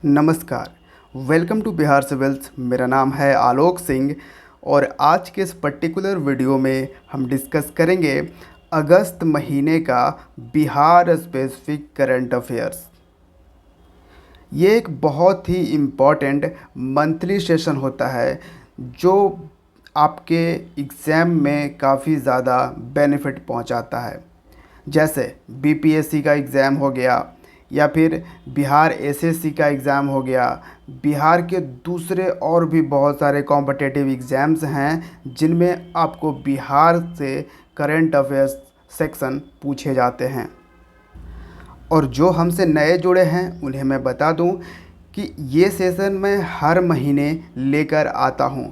नमस्कार। Welcome to Bihar civils. मेरा नाम है आलोक सिंह और आज के इस पर्टिकुलर वीडियो में हम डिस्कस करेंगे अगस्त महीने का बिहार स्पेसिफिक करंट अफेयर्स। ये एक बहुत ही इम्पॉर्टेंट मंथली सेशन होता है जो आपके एग्ज़ाम में काफ़ी ज़्यादा बेनिफिट पहुंचाता है। जैसे बीपीएससी का एग्ज़ाम हो गया या फिर बिहार एसएससी का एग्ज़ाम हो गया, बिहार के दूसरे और भी बहुत सारे कॉम्पिटिटिव एग्ज़ाम्स हैं जिनमें आपको बिहार से करंट अफेयर्स सेक्शन पूछे जाते हैं। और जो हमसे नए जुड़े हैं उन्हें मैं बता दूं कि ये सेशन मैं हर महीने लेकर आता हूं।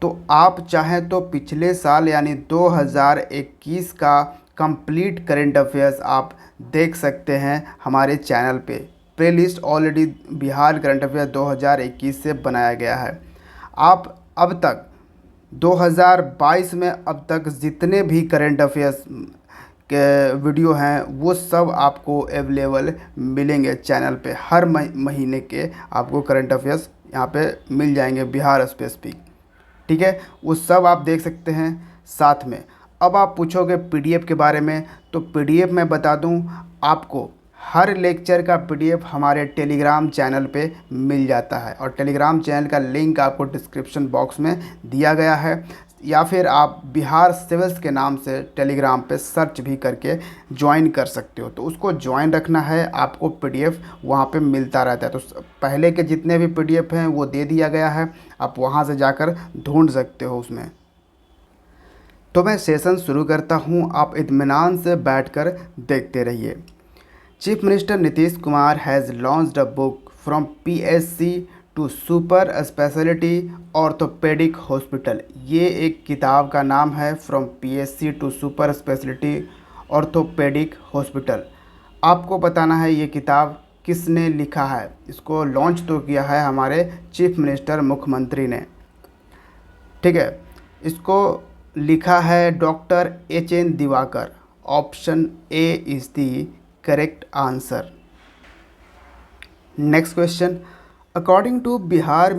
तो आप चाहें तो पिछले साल यानी 2021 का कंप्लीट करंट अफेयर्स आप देख सकते हैं हमारे चैनल पे। Playlist already Bihar current affair 2021 से बनाया गया है। आप अब तक 2022 में अब तक जितने भी करंट अफेयर्स के वीडियो हैं वो सब आपको अवेलेबल मिलेंगे चैनल पे। हर महीने के आपको करंट अफेयर्स यहाँ पे मिल जाएंगे बिहार स्पेसिफिक। ठीक है, वो सब आप देख सकते हैं साथ में। अब आप पूछोगे पीडीएफ के बारे में, तो पीडीएफ मैं बता दूं आपको हर लेक्चर का पीडीएफ हमारे टेलीग्राम चैनल पे मिल जाता है और टेलीग्राम चैनल का लिंक आपको डिस्क्रिप्शन बॉक्स में दिया गया है, या फिर आप बिहार सिविल्स के नाम से टेलीग्राम पे सर्च भी करके ज्वाइन कर सकते हो। तो उसको ज्वाइन रखना है, आपको पीडीएफ वहाँ पे मिलता रहता है। तो पहले के जितने भी पीडीएफ हैं वो दे दिया गया है, आप वहाँ से जाकर ढूंढ सकते हो उसमें। तो मैं सेशन शुरू करता हूँ, आप इत्मीनान से बैठकर देखते रहिए। Chief minister Nitish Kumar has launched a book from PSC to super speciality orthopaedic hospital. ये एक किताब का नाम है, from PSC to super speciality orthopaedic hospital. आपको बताना है ये किताब किसने लिखा है। इसको लॉन्च तो किया है हमारे चीफ मिनिस्टर मुख्यमंत्री ने। ठीक है, इसको लिखा है doctor H N. Diwakar. Option A is the correct answer. Next question, according to Bihar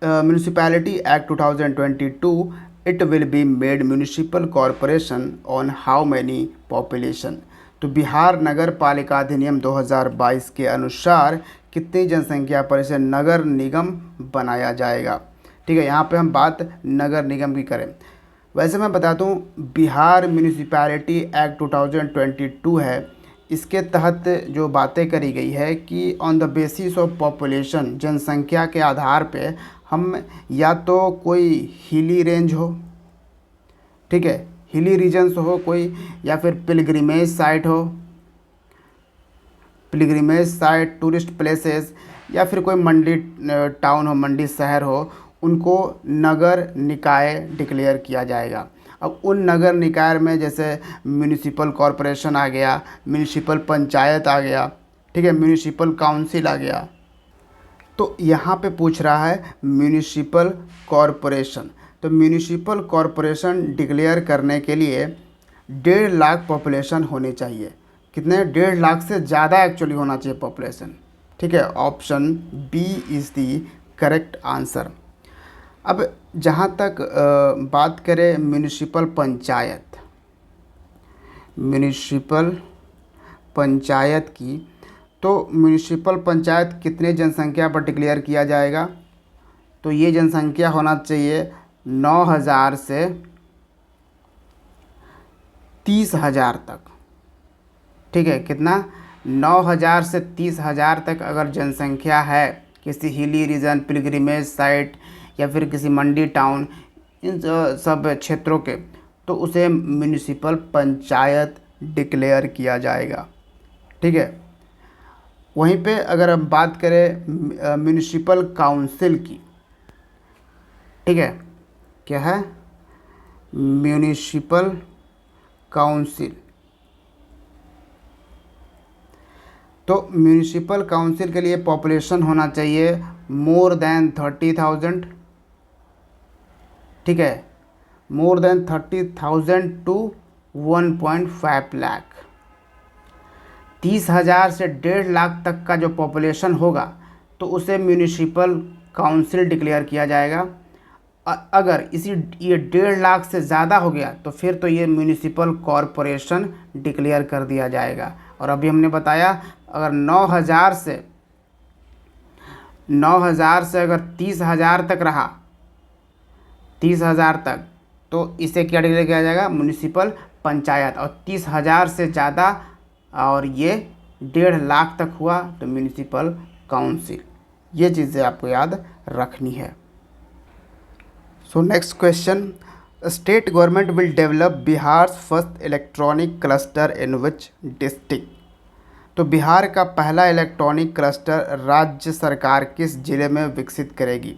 municipality act 2022 it will be made municipal corporation on how many population. तो बिहार नगर पालिका अधिनियम 2022 के अनुसार कितनी जनसंख्या पर इसे नगर निगम बनाया जाएगा। ठीक है, यहाँ पे हम बात नगर निगम की करें। वैसे मैं बता दूँ बिहार म्यूनिसिपैलिटी एक्ट 2022 है, इसके तहत जो बातें करी गई है कि on the basis of population, जनसंख्या के आधार पे हम या तो कोई हिली रेंज हो, ठीक है, हिली रीजन्स हो कोई, या फिर पिलग्रिमेज साइट हो, पिलग्रिमेज साइट, टूरिस्ट प्लेसेस, या फिर कोई मंडी टाउन हो, मंडी शहर हो, उनको नगर निकाय डिक्लेयर किया जाएगा। अब उन नगर निकाय में जैसे म्यूनिसिपल कॉरपोरेशन आ गया, म्यूनिसिपल पंचायत आ गया, ठीक है, म्यूनिसिपल काउंसिल आ गया। तो यहाँ पे पूछ रहा है म्यूनिसिपल कॉरपोरेशन। तो म्यूनिसिपल कॉरपोरेशन डिक्लेयर करने के लिए 1.5 लाख पॉपुलेशन होनी चाहिए। कितने? 1.5 लाख से ज़्यादा एक्चुअली होना चाहिए पॉपुलेशन। ठीक है, option B is the correct answer. अब जहाँ तक बात करें म्यूनिसिपल पंचायत की, तो म्यूनिसिपल पंचायत कितने जनसंख्या पर डिक्लेयर किया जाएगा? तो ये जनसंख्या होना चाहिए 9,000 से 30,000 तक। ठीक है, कितना? 9,000 से 30,000 तक अगर जनसंख्या है किसी हिली रीजन, पिलग्रिमेज साइट या फिर किसी मंडी टाउन, इन सब क्षेत्रों के, तो उसे म्यूनिसिपल पंचायत डिक्लेयर किया जाएगा। ठीक है, वहीं पे अगर हम बात करें म्यूनिसिपल काउंसिल की, ठीक है, क्या है? Municipal council. तो म्यूनिसिपल काउंसिल के लिए पॉपुलेशन होना चाहिए मोर देन 30,000। ठीक है, मोर देन 30,000 टू 1.5 लाख। 30,000 से 1.5 लाख तक का जो पॉपुलेशन होगा तो उसे म्यूनिसिपल काउंसिल डिक्लेयर किया जाएगा। अगर ये 1.5 लाख से ज़्यादा हो गया तो फिर तो ये म्यूनिसिपल कॉरपोरेशन डिक्लेयर कर दिया जाएगा। और अभी हमने बताया अगर 9,000 से अगर 30,000 तक रहा, 30,000 तक, तो इसे क्या डिक्लेयर किया जाएगा, म्यूनिसिपल पंचायत। और 30,000 से ज़्यादा और ये 1.5 लाख तक हुआ तो म्यूनिसिपल काउंसिल। ये चीज़ें आपको याद रखनी है। So next question, state government will develop Bihar first electronic cluster in which district. तो बिहार का पहला इलेक्ट्रॉनिक क्लस्टर राज्य सरकार किस जिले में विकसित करेगी।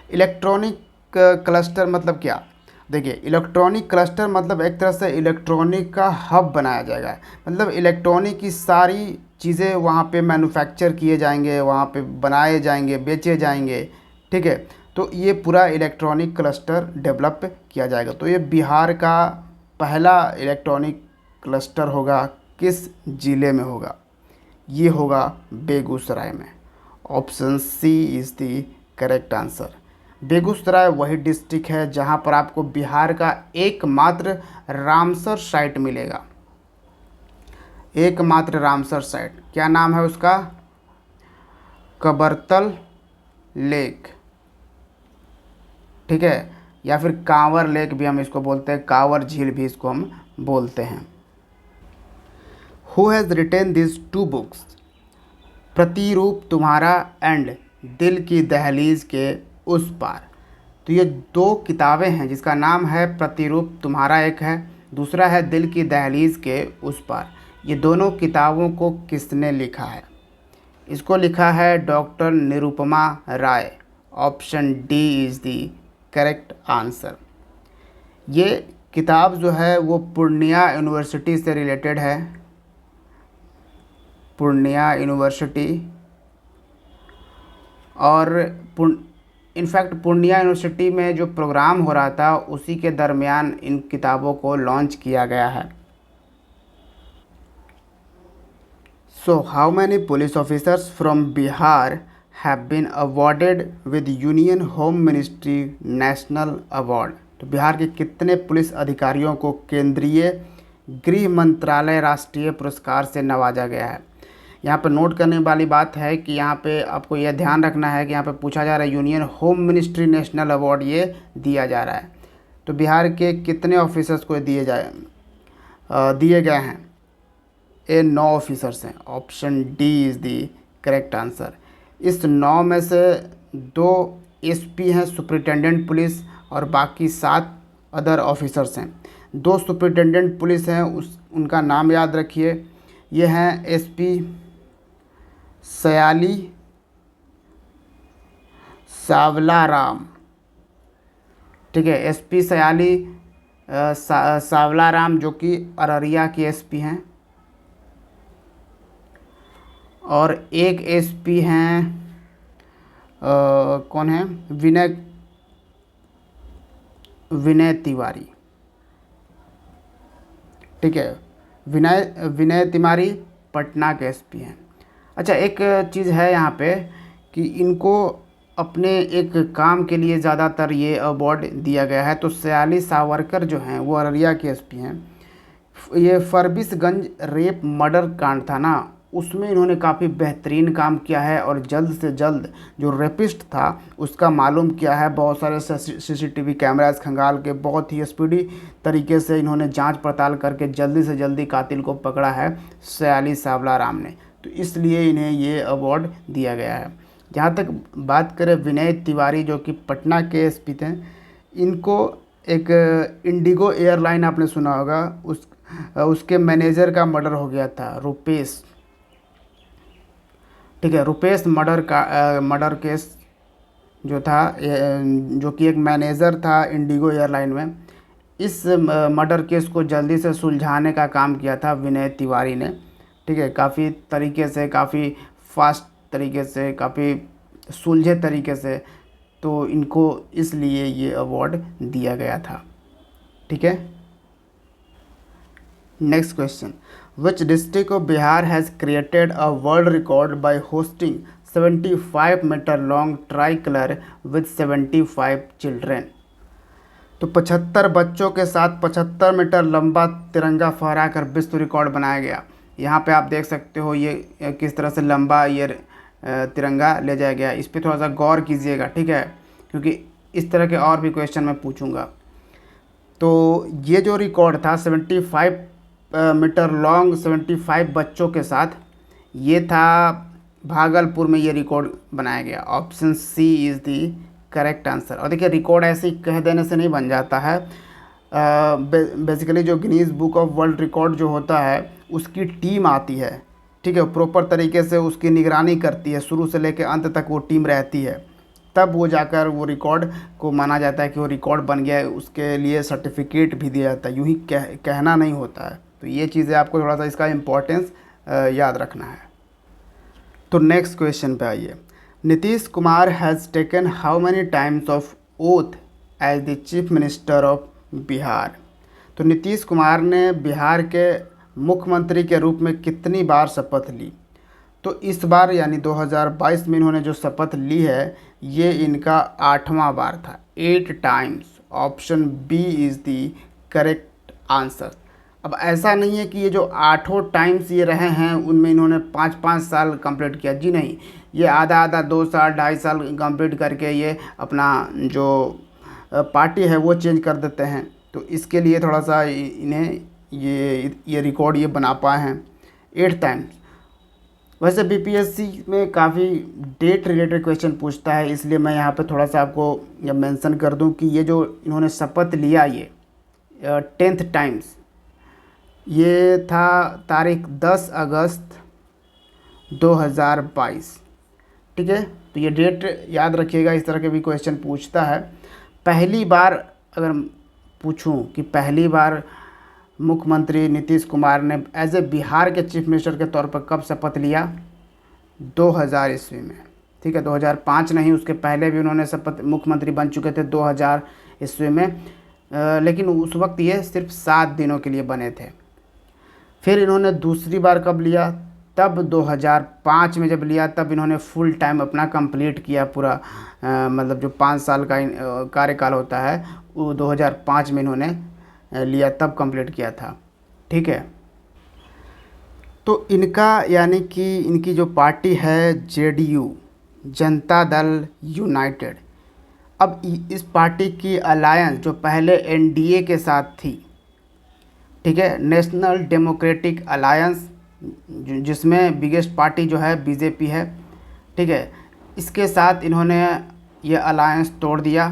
इलेक्ट्रॉनिक क्लस्टर मतलब क्या, देखिए इलेक्ट्रॉनिक क्लस्टर मतलब एक तरह से इलेक्ट्रॉनिक का हब बनाया जाएगा। मतलब इलेक्ट्रॉनिक की सारी चीज़ें वहाँ पे मैन्युफैक्चर किए जाएंगे, वहाँ पे बनाए जाएंगे, बेचे जाएंगे, ठीक है। तो ये पूरा इलेक्ट्रॉनिक क्लस्टर डेवलप किया जाएगा। तो ये बिहार का पहला इलेक्ट्रॉनिक क्लस्टर होगा, किस ज़िले में होगा, ये होगा बेगूसराय में। Option C is the correct answer. Begusarai वही डिस्ट्रिक्ट है जहाँ पर आपको बिहार का एकमात्र रामसर साइट मिलेगा, एकमात्र रामसर साइट। क्या नाम है उसका, कबरतल लेक, ठीक है, या फिर कांवर लेक भी हम इसको बोलते हैं, कांवर झील भी इसको हम बोलते हैं। Who has retain this 2 books, प्रतिरूप तुम्हारा एंड दिल की दहलीज के उस पार। तो ये 2 किताबें हैं जिसका नाम है प्रतिरूप तुम्हारा, एक है, दूसरा है दिल की दहलीज के उस पार। ये दोनों किताबों को किसने लिखा है, इसको लिखा है doctor Nirupama Rai. Option D is the correct answer. ये किताब जो है वो पूर्णिया यूनिवर्सिटी से रिलेटेड है, पूर्णिया यूनिवर्सिटी। और इनफैक्ट पूर्णिया यूनिवर्सिटी में जो प्रोग्राम हो रहा था उसी के दरमियान इन किताबों को लॉन्च किया गया है। So how many police officers from Bihar have been awarded with union home ministry national award. तो बिहार के कितने पुलिस अधिकारियों को केंद्रीय गृह मंत्रालय राष्ट्रीय पुरस्कार से नवाजा गया है। यहाँ पर नोट करने वाली बात है कि यहाँ पे आपको यह ध्यान रखना है कि यहाँ पे पूछा जा रहा है union home ministry national award ये दिया जा रहा है। तो बिहार के कितने ऑफिसर्स को दिए गए हैं, ये 9 ऑफिसर्स हैं। Option D is the correct answer. इस 9 में से 2 एसपी हैं, सुपरिटेंडेंट पुलिस, और बाकी 7 अदर ऑफिसर्स हैं। 2 सुपरिटेंडेंट पुलिस हैं, उनका नाम याद रखिए, ये हैं एसपी सयाली सावलाराम, ठीक है, एसपी सयाली सावलाराम जो कि अररिया के एसपी हैं। और एक एसपी हैं कौन है, विनय तिवारी, ठीक है, विनय तिवारी पटना के एसपी हैं। अच्छा, एक चीज़ है यहाँ पे कि इनको अपने एक काम के लिए ज़्यादातर ये अवार्ड दिया गया है। तो सयाली सावरकर जो हैं वो अररिया के एसपी हैं। ये फरबिसगंज रेप मर्डर कांड था ना, उसमें इन्होंने काफ़ी बेहतरीन काम किया है और जल्द से जल्द जो रेपिस्ट था उसका मालूम किया है। बहुत सारे सीसीटीवी कैमरास खंगाल के बहुत ही स्पीडी तरीके से इन्होंने जांच पड़ताल करके जल्दी से जल्दी कातिल को पकड़ा है सयाली सावलाराम ने। तो इसलिए इन्हें ये अवार्ड दिया गया है। जहाँ तक बात करें विनय तिवारी जो कि पटना के एसपी थे, इनको एक इंडिगो एयरलाइन आपने सुना होगा, उसके मैनेजर का मर्डर हो गया था, रुपेश, ठीक है, रुपेश मर्डर केस जो था, जो कि एक मैनेजर था इंडिगो एयरलाइन में। इस मर्डर केस को जल्दी से सुलझाने का काम किया था विनय तिवारी ने, ठीक है, काफ़ी तरीके से, काफ़ी फास्ट तरीके से, काफ़ी सुलझे तरीके से। तो इनको इसलिए ये अवार्ड दिया गया था, ठीक है। Next question, which district of Bihar has created a world record by hosting 75 metre long tricolour with 75 children. तो 75 बच्चों के साथ 75 मीटर लंबा तिरंगा फहरा कर विश्व रिकॉर्ड बनाया गया। यहाँ पे आप देख सकते हो ये किस तरह से लंबा ये तिरंगा ले जाया गया। इस पर थोड़ा सा गौर कीजिएगा, ठीक है, क्योंकि इस तरह के और भी क्वेश्चन मैं पूछूंगा। तो ये जो रिकॉर्ड था 75 मीटर लॉन्ग 75 बच्चों के साथ, ये था भागलपुर में ये रिकॉर्ड बनाया गया। Option C is the correct answer. और देखिए रिकॉर्ड ऐसे ही कह देने से नहीं बन जाता है। बेसिकली जो Guinness book of world record जो होता है उसकी टीम आती है, ठीक है, प्रॉपर तरीके से उसकी निगरानी करती है, शुरू से लेकर अंत तक वो टीम रहती है, तब वो जाकर वो रिकॉर्ड को माना जाता है कि वो रिकॉर्ड बन गया है, उसके लिए सर्टिफिकेट भी दिया जाता है। यूँ ही कहना नहीं होता है। तो ये चीज़ें आपको थोड़ा सा इसका इम्पोर्टेंस याद रखना है। तो नेक्स्ट क्वेश्चन पे आइए। Nitish Kumar has taken how many times of oath as the chief minister of Bihar. तो नीतीश कुमार ने बिहार के मुख्यमंत्री के रूप में कितनी बार शपथ ली? तो इस बार यानी 2022 में इन्होंने जो शपथ ली है ये इनका 8वां बार था, 8 times. Option B is the correct answer. अब ऐसा नहीं है कि ये जो 8 टाइम्स ये रहे हैं उनमें इन्होंने 5-5 साल कंप्लीट किया, जी नहीं, ये आधा 2 साल 2.5 साल कंप्लीट करके ये अपना जो पार्टी है वो चेंज कर देते हैं। तो इसके लिए थोड़ा सा इन्हें ये रिकॉर्ड ये बना पाए हैं 8 टाइम्स। वैसे बीपीएससी में काफ़ी डेट रिलेटेड क्वेश्चन पूछता है, इसलिए मैं यहाँ पे थोड़ा सा आपको ये मेंशन कर दूँ कि ये जो इन्होंने शपथ लिया ये 10th टाइम्स, ये था तारीख 10 अगस्त 2022, ठीक है। तो ये डेट याद रखिएगा, इस तरह के भी क्वेश्चन पूछता है। पहली बार अगर पूछूं कि पहली बार मुख्यमंत्री नीतीश कुमार ने एज ए बिहार के चीफ मिनिस्टर के तौर पर कब शपथ लिया? 2000 ईस्वी में, ठीक है। 2005 नहीं, उसके पहले भी उन्होंने शपथ मुख्यमंत्री बन चुके थे 2000 ईस्वी में, लेकिन उस वक्त ये सिर्फ 7 दिनों के लिए बने थे। फिर इन्होंने दूसरी बार कब लिया? तब 2005 में जब लिया तब इन्होंने फुल टाइम अपना कंप्लीट किया पूरा, मतलब जो 5 साल का कार्यकाल होता है वो 2005 में इन्होंने लिया, तब कंप्लीट किया था, ठीक है। तो इनका यानी कि इनकी जो पार्टी है जेडीयू, जनता दल यूनाइटेड, अब इस पार्टी की अलायंस जो पहले एनडीए के साथ थी, ठीक है, नेशनल डेमोक्रेटिक अलायंस, जिसमें बिगेस्ट पार्टी जो है बीजेपी है, ठीक है, इसके साथ इन्होंने ये अलायंस तोड़ दिया।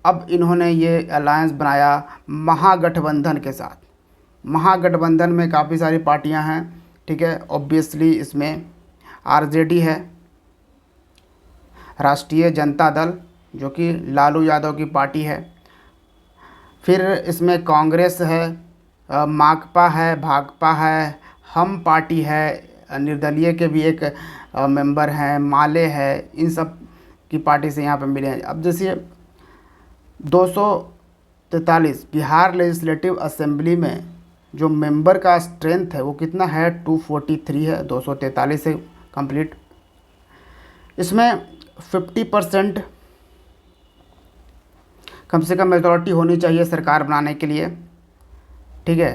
अब इन्होंने ये अलायंस बनाया महागठबंधन के साथ। महागठबंधन में काफ़ी सारी पार्टियां हैं, ठीक है। ऑब्वियसली इसमें आरजेडी है, राष्ट्रीय जनता दल जो कि लालू यादव की पार्टी है, फिर इसमें कांग्रेस है, माकपा है, भाकपा है, हम पार्टी है, निर्दलीय के भी एक मेंबर हैं, माले है, इन सब की पार्टी से यहाँ पे मिले हैं। अब जैसे 243 बिहार लेजिस्लेटिव असेंबली में जो मेंबर का स्ट्रेंथ है वो कितना है? 243 है, 243 से कंप्लीट। इसमें 50% कम से कम मेजॉरिटी होनी चाहिए सरकार बनाने के लिए, ठीक है।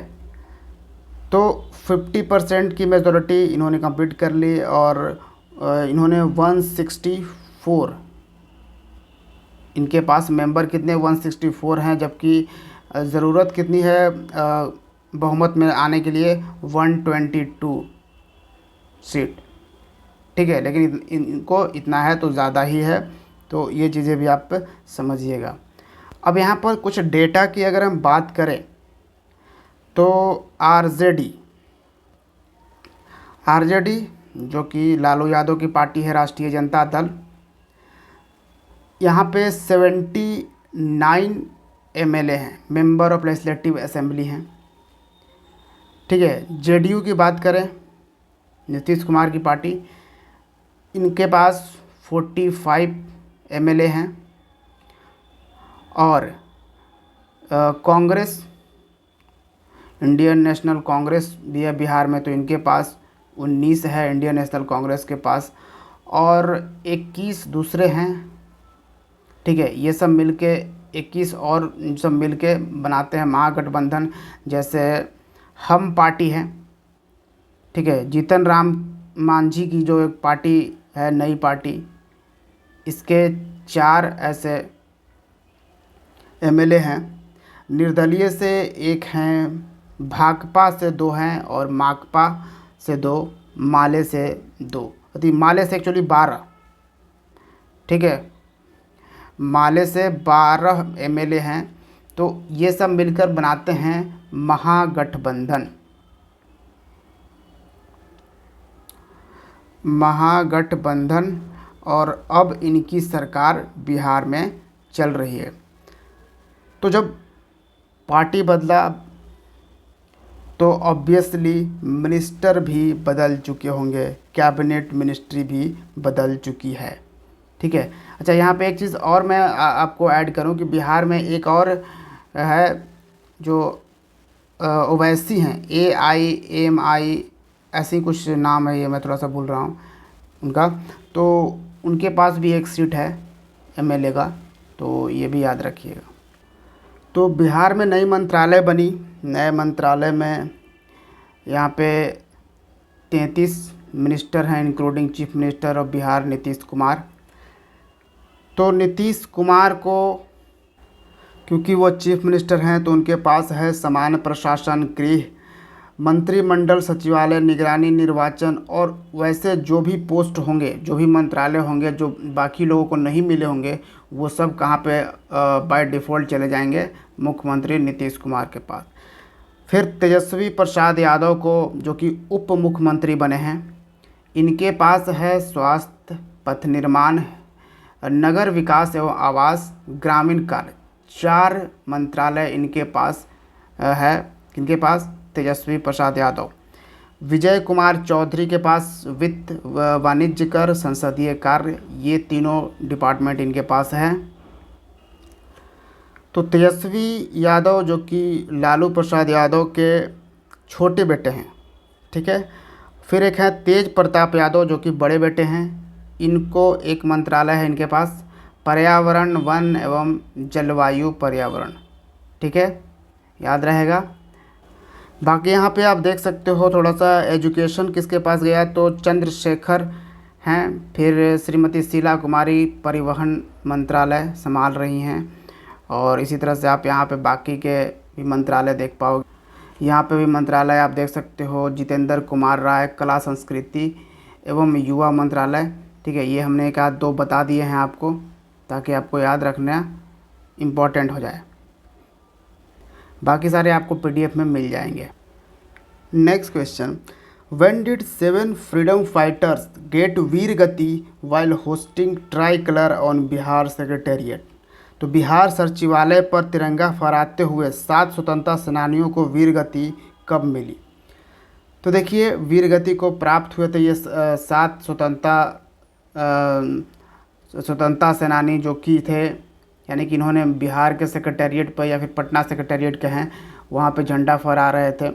तो 50% की मेजॉरिटी इन्होंने कंप्लीट कर ली और इन्होंने 164, इनके पास मेंबर कितने? 164 हैं, जबकि ज़रूरत कितनी है बहुमत में आने के लिए? 122 सीट, ठीक है। लेकिन इनको इतना है तो ज़्यादा ही है, तो ये चीज़ें भी आप समझिएगा। अब यहाँ पर कुछ डेटा की अगर हम बात करें तो आरजेडी जो कि लालू यादव की पार्टी है, राष्ट्रीय जनता दल, यहाँ पे 79 एमएलए हैं, मेंबर ऑफ लेजिस्लेटिव असेंबली हैं, ठीक है। जेडीयू की बात करें, नीतीश कुमार की पार्टी, इनके पास 45 एमएलए हैं और कांग्रेस, इंडियन नेशनल कांग्रेस भी है बिहार में, तो इनके पास 19 है इंडियन नेशनल कांग्रेस के पास, और 21 दूसरे हैं। ठीक है, ये सब मिलके 21 और सब मिलके बनाते हैं महागठबंधन। जैसे हम पार्टी है, ठीक है, जीतन राम मांझी की जो एक पार्टी है, नई पार्टी, इसके 4 ऐसे एमएलए हैं। निर्दलीय से 1 हैं, भाकपा से 2 हैं, और माकपा से 2, माले से 2। माले से एक्चुअली 12, ठीक है, माले से 12 एमएलए हैं। तो ये सब मिलकर बनाते हैं महागठबंधन। महागठबंधन, और अब इनकी सरकार बिहार में चल रही है। तो जब पार्टी बदला तो ऑब्वियसली मिनिस्टर भी बदल चुके होंगे, कैबिनेट मिनिस्ट्री भी बदल चुकी है। ठीक है। अच्छा, यहाँ पे एक चीज़ और मैं आपको ऐड करूँ कि बिहार में एक और है जो ओवैसी हैं, AIMI ऐसी कुछ नाम है, ये मैं थोड़ा सा भूल रहा हूँ उनका। तो उनके पास भी एक सीट है MLA का, तो ये भी याद रखिएगा। तो बिहार में नई मंत्रालय बनी। नए मंत्रालय में यहाँ पे 33 मिनिस्टर हैं, including chief minister of Bihar Nitish Kumar. तो नीतीश कुमार को, क्योंकि वो चीफ मिनिस्टर हैं, तो उनके पास है सामान्य प्रशासन, गृह, मंत्रिमंडल, सचिवालय, निगरानी, निर्वाचन, और वैसे जो भी पोस्ट होंगे, जो भी मंत्रालय होंगे जो बाकी लोगों को नहीं मिले होंगे, वो सब कहाँ पे बाय डिफ़ॉल्ट चले जाएंगे, मुख्यमंत्री नीतीश कुमार के पास। फिर तेजस्वी प्रसाद यादव को, जो कि उप मुख्यमंत्री बने हैं, इनके पास है स्वास्थ्य, पथ निर्माण, नगर विकास एवं आवास, ग्रामीण कार्य। 4 मंत्रालय इनके पास है। किनके पास? तेजस्वी प्रसाद यादव। विजय कुमार चौधरी के पास वित्त, वाणिज्य कर, संसदीय कार्य, ये तीनों डिपार्टमेंट इनके पास है। तो तेजस्वी यादव जो कि लालू प्रसाद यादव के छोटे बेटे हैं, ठीक है। फिर एक है तेज प्रताप यादव जो कि बड़े बेटे हैं। इनको एक मंत्रालय है इनके पास, पर्यावरण, वन एवं जलवायु पर्यावरण, ठीक है, याद रहेगा। बाकी यहाँ पे आप देख सकते हो थोड़ा सा एजुकेशन किसके पास गया, तो चंद्रशेखर हैं। फिर श्रीमती शीला कुमारी परिवहन मंत्रालय संभाल रही हैं, और इसी तरह से आप यहाँ पे बाकी के भी मंत्रालय देख पाओगे। यहाँ पे भी मंत्रालय आप देख सकते हो, जितेंद्र कुमार राय कला संस्कृति एवं युवा मंत्रालय, ठीक है। ये हमने 1-2 बता दिए हैं आपको, ताकि आपको याद रखना इम्पोर्टेंट हो जाए। बाकी सारे आपको PDF में मिल जाएंगे। Next question, when did 7 freedom fighters get veer gati while hoisting tricolour on Bihar secretariat? तो बिहार सचिवालय पर तिरंगा फहराते हुए 7 स्वतंत्रता सेनानियों को वीर गति कब मिली? तो देखिए, वीर गति को प्राप्त हुए थे ये 7 स्वतंत्रता सेनानी जो कि थे, यानी कि इन्होंने बिहार के सेक्रेटेरिएट पर या फिर पटना सेक्रेटेरिएट के हैं, वहाँ पे झंडा फहरा रहे थे।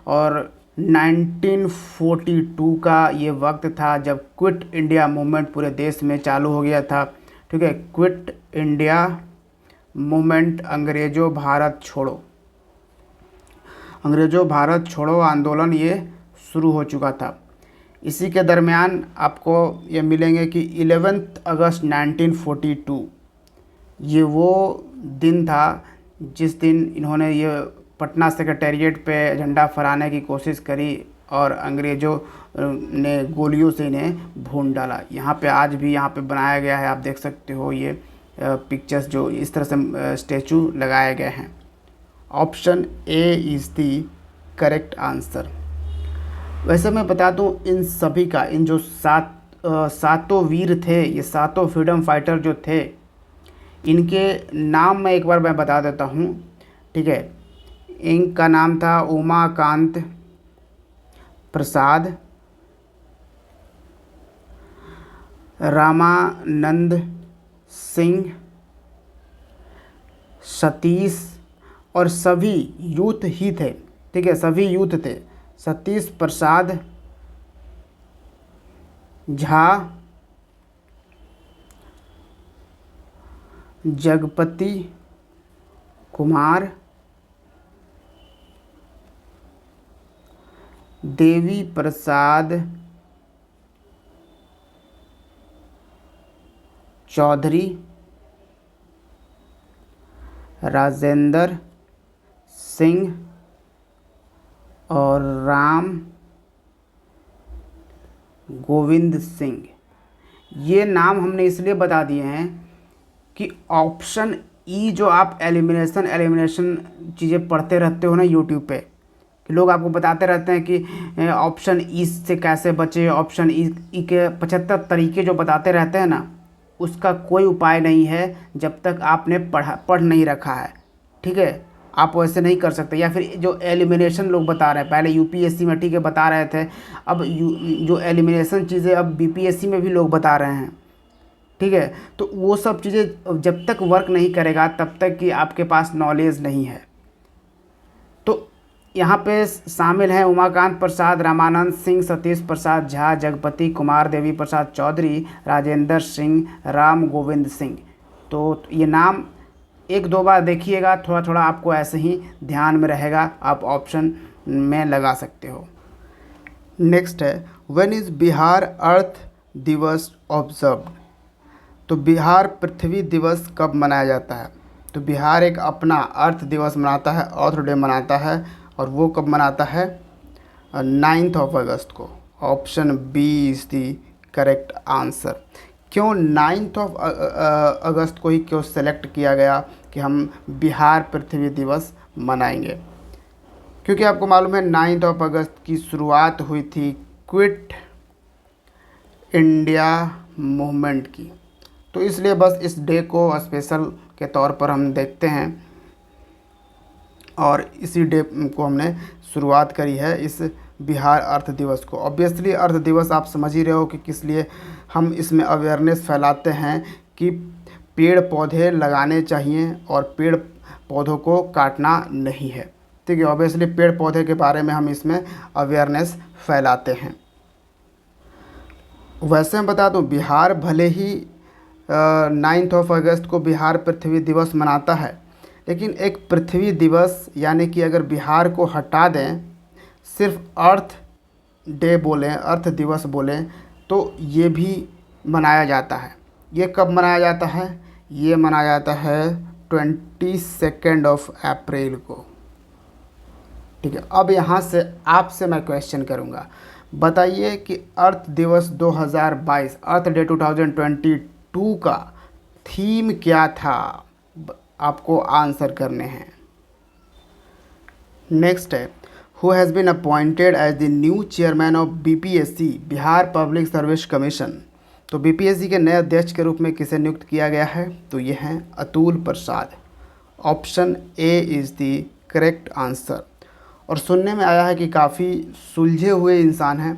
और 1942 का ये वक्त था जब क्विट इंडिया मूवमेंट पूरे देश में चालू हो गया था, ठीक है। क्विट इंडिया मूवमेंट, अंग्रेज़ों भारत छोड़ो, अंग्रेज़ों भारत छोड़ो आंदोलन ये शुरू हो चुका था। इसी के दरमियान आपको ये मिलेंगे कि 11 अगस्त 1942 ये वो दिन था जिस दिन इन्होंने ये पटना सेक्रेटेरिएट पे झंडा फहराने की कोशिश करी, और अंग्रेज़ों ने गोलियों से इन्हें भून डाला। यहाँ पे आज भी यहाँ पे बनाया गया है, आप देख सकते हो ये पिक्चर्स जो इस तरह से स्टैचू लगाए गए हैं। Option A is the correct answer. वैसे मैं बता दूं, इन सभी का, इन जो सातों वीर थे, ये सातों फ्रीडम फाइटर जो थे, इनके नाम मैं एक बार मैं बता देता हूँ, ठीक है। इनका नाम था उमाकांत प्रसाद, रामानंद सिंह, सतीश, और सभी यूथ ही थे, ठीक है, सभी यूथ थे। सतीश प्रसाद झा, जगपति कुमार, देवी प्रसाद चौधरी, राजेंद्र सिंह और राम गोविंद सिंह। ये नाम हमने इसलिए बता दिए हैं कि ऑप्शन ई, जो आप एलिमिनेशन चीज़ें पढ़ते रहते हो ना यूट्यूब पे, कि लोग आपको बताते रहते हैं कि ऑप्शन ई से कैसे बचे, ऑप्शन ई के 75 तरीके जो बताते रहते हैं ना, उसका कोई उपाय नहीं है जब तक आपने पढ़ नहीं रखा है। ठीक है, आप वैसे नहीं कर सकते। या फिर जो एलिमिनेशन लोग बता रहे हैं, पहले यूपीएससी में ठीक है बता रहे थे, अब जो एलिमिनेशन चीज़ें अब बीपीएससी में भी लोग बता रहे हैं। ठीक है, तो वो सब चीज़ें जब तक वर्क नहीं करेगा तब तक कि आपके पास नॉलेज नहीं है। तो यहाँ पे शामिल हैं उमाकांत प्रसाद, रामानंद सिंह, सतीश प्रसाद झा, जगपति कुमार, देवी प्रसाद चौधरी, राजेंद्र सिंह, राम गोविंद सिंह। तो ये नाम एक दो बार देखिएगा, थोड़ा थोड़ा आपको ऐसे ही ध्यान में रहेगा, आप ऑप्शन में लगा सकते हो। नेक्स्ट है, व्हेन इज़ बिहार अर्थ दिवस ऑब्जर्व्ड? तो बिहार पृथ्वी दिवस कब मनाया जाता है? तो बिहार एक अपना अर्थ दिवस मनाता है, अर्थ डे मनाता है, और वो कब मनाता है? 9 अगस्त को। Option B is the correct answer. क्यों 9 अगस्त को ही क्यों सेलेक्ट किया गया कि हम बिहार पृथ्वी दिवस मनाएंगे? क्योंकि आपको मालूम है 9 अगस्त की शुरुआत हुई थी क्विट इंडिया मूवमेंट की, तो इसलिए बस इस डे को स्पेशल के तौर पर हम देखते हैं और इसी डे को हमने शुरुआत करी है इस बिहार अर्थ दिवस को। ऑब्वियसली अर्थ दिवस आप समझ ही रहे हो कि किस लिए हम इसमें अवेयरनेस फैलाते हैं कि पेड़ पौधे लगाने चाहिए और पेड़ पौधों को काटना नहीं है। ठीक है, ऑब्वियसली पेड़ पौधे के बारे में हम इसमें अवेयरनेस फैलाते हैं। वैसे मैं बता दूं, बिहार भले ही 9 अगस्त को बिहार पृथ्वी दिवस मनाता है, लेकिन एक पृथ्वी दिवस यानी कि अगर बिहार को हटा दें, सिर्फ अर्थ डे बोलें, अर्थ दिवस बोलें, तो ये भी मनाया जाता है। ये कब मनाया जाता है? ये मनाया जाता है 22 अप्रैल को। ठीक है, अब यहाँ से आपसे मैं क्वेश्चन करूँगा, बताइए कि अर्थ दिवस 2022, अर्थ डे 2022 का थीम क्या था? आपको आंसर करने हैं। नेक्स्ट है, who has been appointed as the new chairman of BPSC, Bihar public service commission? तो बीपीएससी के नए अध्यक्ष के रूप में किसे नियुक्त किया गया है? तो ये हैं Atul Prasad. Option A is the correct answer. और सुनने में आया है कि काफ़ी सुलझे हुए इंसान हैं।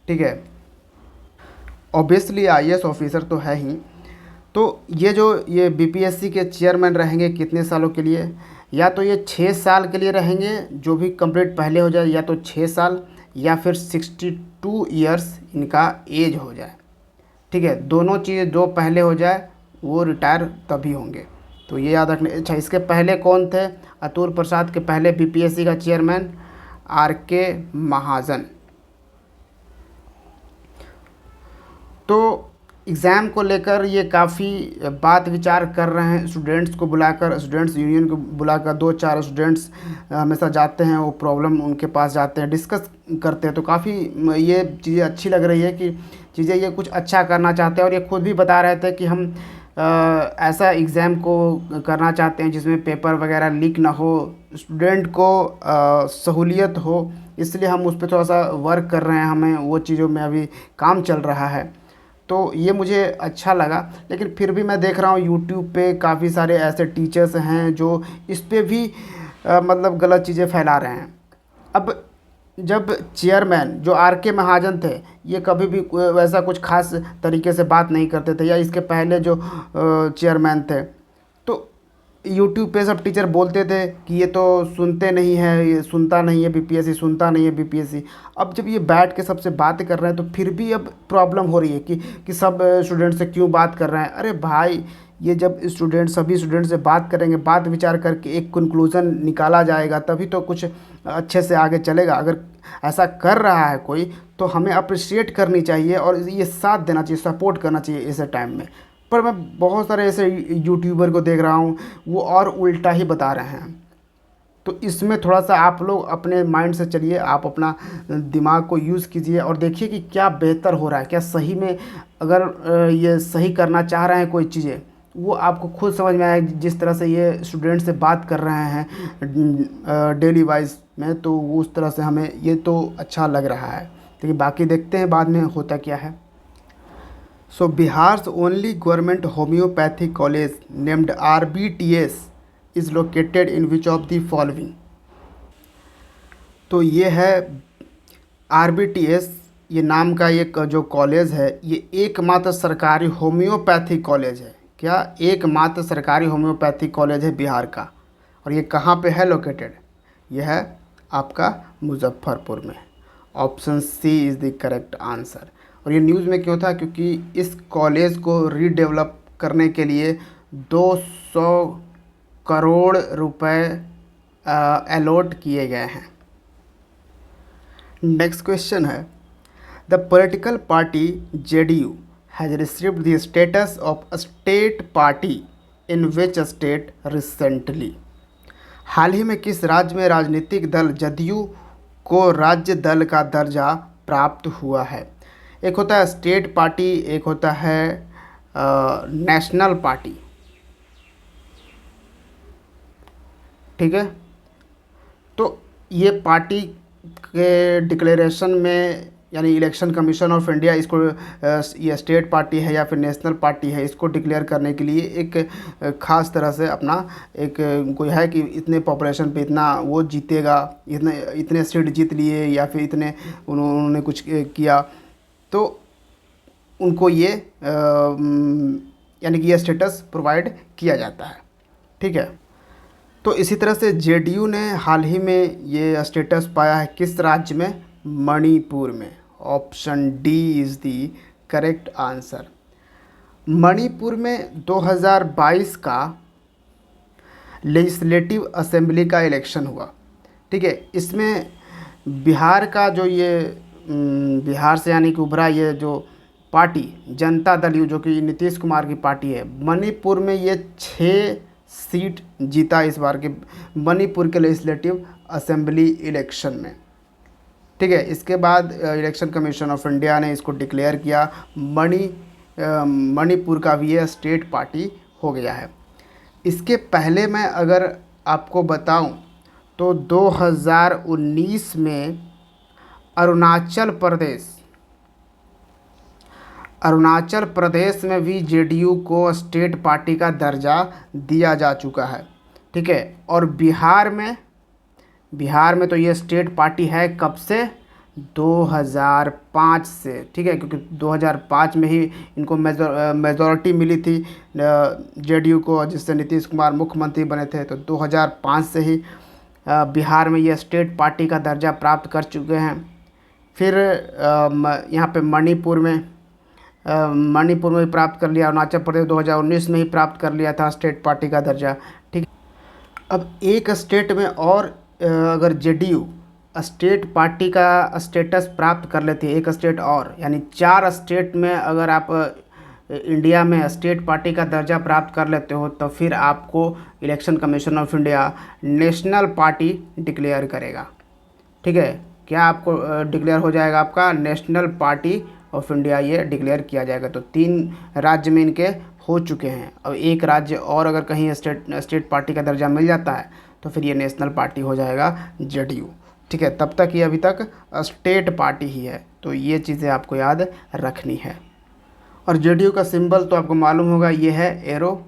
ठीक है, ऑब्वियसली आईएएस ऑफिसर तो है ही। तो ये बीपीएससी के चेयरमैन रहेंगे कितने सालों के लिए? या तो ये 6 साल के लिए रहेंगे, जो भी कंप्लीट पहले हो जाए, या तो 6 साल, या फिर 62 ईयर्स इनका एज हो जाए। ठीक है, दोनों चीज़ें जो पहले हो जाए वो रिटायर तभी होंगे, तो ये याद रखने। अच्छा, इसके पहले कौन थे? अतुल प्रसाद के पहले बीपीएससी का चेयरमैन आर.के. महाजन। तो एग्ज़ाम को लेकर ये काफ़ी बात विचार कर रहे हैं, स्टूडेंट्स को बुलाकर, स्टूडेंट्स यूनियन को बुलाकर 2-4 स्टूडेंट्स हमेशा जाते हैं, वो प्रॉब्लम उनके पास जाते हैं, डिस्कस करते हैं। तो काफ़ी ये चीज़ें अच्छी लग रही है कि चीज़ें ये कुछ अच्छा करना चाहते हैं, और ये खुद भी बता रहे थे कि हम ऐसा एग्ज़ाम को करना चाहते हैं जिसमें पेपर वगैरह लीक ना हो, स्टूडेंट को सहूलियत हो, इसलिए हम उस पर थोड़ा सा वर्क कर रहे हैं। हमें वो चीज़ों में अभी काम चल रहा है, तो ये मुझे अच्छा लगा। लेकिन फिर भी मैं देख रहा हूँ यूट्यूब पे काफ़ी सारे ऐसे टीचर्स हैं जो इस पे भी मतलब गलत चीज़ें फैला रहे हैं। अब जब चेयरमैन जो आर.के. महाजन थे, ये कभी भी वैसा कुछ खास तरीके से बात नहीं करते थे, या इसके पहले जो चेयरमैन थे, तो यूट्यूब पे सब टीचर बोलते थे कि ये तो सुनते नहीं है, ये सुनता नहीं है बीपीएससी, सुनता नहीं है बीपीएससी। अब जब ये बैठ के सबसे बात कर रहे हैं तो फिर भी अब प्रॉब्लम हो रही है कि सब स्टूडेंट से क्यों बात कर रहे हैं। अरे भाई, ये जब सभी स्टूडेंट से बात करेंगे, बात विचार करके एक कंक्लूज़न निकाला जाएगा, तभी तो कुछ अच्छे से आगे चलेगा। अगर ऐसा कर रहा है कोई तो हमें अप्रिशिएट करनी चाहिए और ये साथ देना चाहिए, सपोर्ट करना चाहिए ऐसे टाइम में। पर मैं बहुत सारे ऐसे यूट्यूबर को देख रहा हूँ, वो और उल्टा ही बता रहे हैं। तो इसमें थोड़ा सा आप लोग अपने माइंड से चलिए, आप अपना दिमाग को यूज़ कीजिए और देखिए कि क्या बेहतर हो रहा है, क्या सही में अगर ये सही करना चाह रहे हैं कोई चीज़ें, वो आपको खुद समझ में आए। जिस तरह से ये स्टूडेंट से बात कर रहे हैं डेली वाइज में, तो उस तरह से हमें ये तो अच्छा लग रहा है। लेकिन बाकी देखते हैं बाद में होता क्या है। So Bihar's only government homeopathic college named RBTS is located in which of the following? तो ये है RBTS, ये नाम का एक जो कॉलेज है, ये एकमात्र सरकारी होम्योपैथिक कॉलेज है। क्या? एकमात्र सरकारी होम्योपैथिक कॉलेज है बिहार का। और ये कहाँ पे है लोकेटेड? ये है आपका मुजफ्फरपुर में। Option C is the correct answer. और ये न्यूज़ में क्यों था? क्योंकि इस कॉलेज को रीडेवलप करने के लिए 200 करोड़ रुपए अलॉट किए गए हैं। नेक्स्ट क्वेश्चन है, the political party JDU has received the status of state party in which state recently? हाल ही में किस राज्य में राजनीतिक दल जदयू को राज्य दल का दर्जा प्राप्त हुआ है? एक होता है स्टेट पार्टी, एक होता है नेशनल पार्टी। ठीक है, तो ये पार्टी के डिक्लेरेशन में, यानी इलेक्शन कमीशन ऑफ इंडिया इसको ये स्टेट पार्टी है या फिर नेशनल पार्टी है, इसको डिक्लेयर करने के लिए एक ख़ास तरह से अपना एक कोई है कि इतने पॉपुलेशन पे इतना वो जीतेगा, इतने सीट जीत लिए या फिर इतने उन्होंने कुछ किया, तो उनको ये यानी कि ये स्टेटस प्रोवाइड किया जाता है। ठीक है, तो इसी तरह से जेडीयू ने हाल ही में ये स्टेटस पाया है किस राज्य में? मणिपुर में। Option D is the correct answer. Manipur में 2022 का लेजिस्लेटिव असेंबली का इलेक्शन हुआ। ठीक है, इसमें बिहार का जो ये बिहार से यानी कि उभरा ये जो पार्टी जनता दल यू, जो कि नीतीश कुमार की पार्टी है, मणिपुर में ये 6 सीट जीता इस बार के मणिपुर के लेजिस्लेटिव असेंबली इलेक्शन में। ठीक है, इसके बाद इलेक्शन कमीशन ऑफ इंडिया ने इसको डिक्लेयर किया, मणिपुर का भी ये स्टेट पार्टी हो गया है। इसके पहले मैं अगर आपको बताऊं तो 2019 में अरुणाचल प्रदेश में भी जेडीयू को स्टेट पार्टी का दर्जा दिया जा चुका है। ठीक है, और बिहार में तो ये स्टेट पार्टी है कब से? 2005 से। ठीक है, क्योंकि 2005 में ही इनको मेजॉरिटी मिली थी जेडीयू को, जिससे नीतीश कुमार मुख्यमंत्री बने थे। तो 2005 से ही बिहार में ये स्टेट पार्टी का दर्जा प्राप्त कर चुके हैं। फिर यहाँ पे मणिपुर में भी प्राप्त कर लिया। अरुणाचल प्रदेश 2019 में ही प्राप्त कर लिया था स्टेट पार्टी का दर्जा। ठीक, अब एक स्टेट में और अगर जेडीयू स्टेट पार्टी का स्टेटस प्राप्त कर लेती है, एक स्टेट और, यानी 4 स्टेट में अगर आप इंडिया में स्टेट पार्टी का दर्जा प्राप्त कर लेते हो, तो फिर आपको election commission of India national party declare करेगा। ठीक है, क्या आपको डिक्लेयर हो जाएगा? आपका नेशनल पार्टी ऑफ इंडिया ये डिक्लेयर किया जाएगा। तो 3 राज्य में इनके हो चुके हैं। अब एक राज्य और अगर कहीं स्टेट पार्टी का दर्जा मिल जाता है तो फिर ये नेशनल पार्टी हो जाएगा जेडीयू। ठीक है, तब तक ये अभी तक स्टेट पार्टी ही है। तो ये चीज़ें आपको याद रखनी है। और जेडीयू का सिंबल तो आपको मालूम होगा, ये है एरो।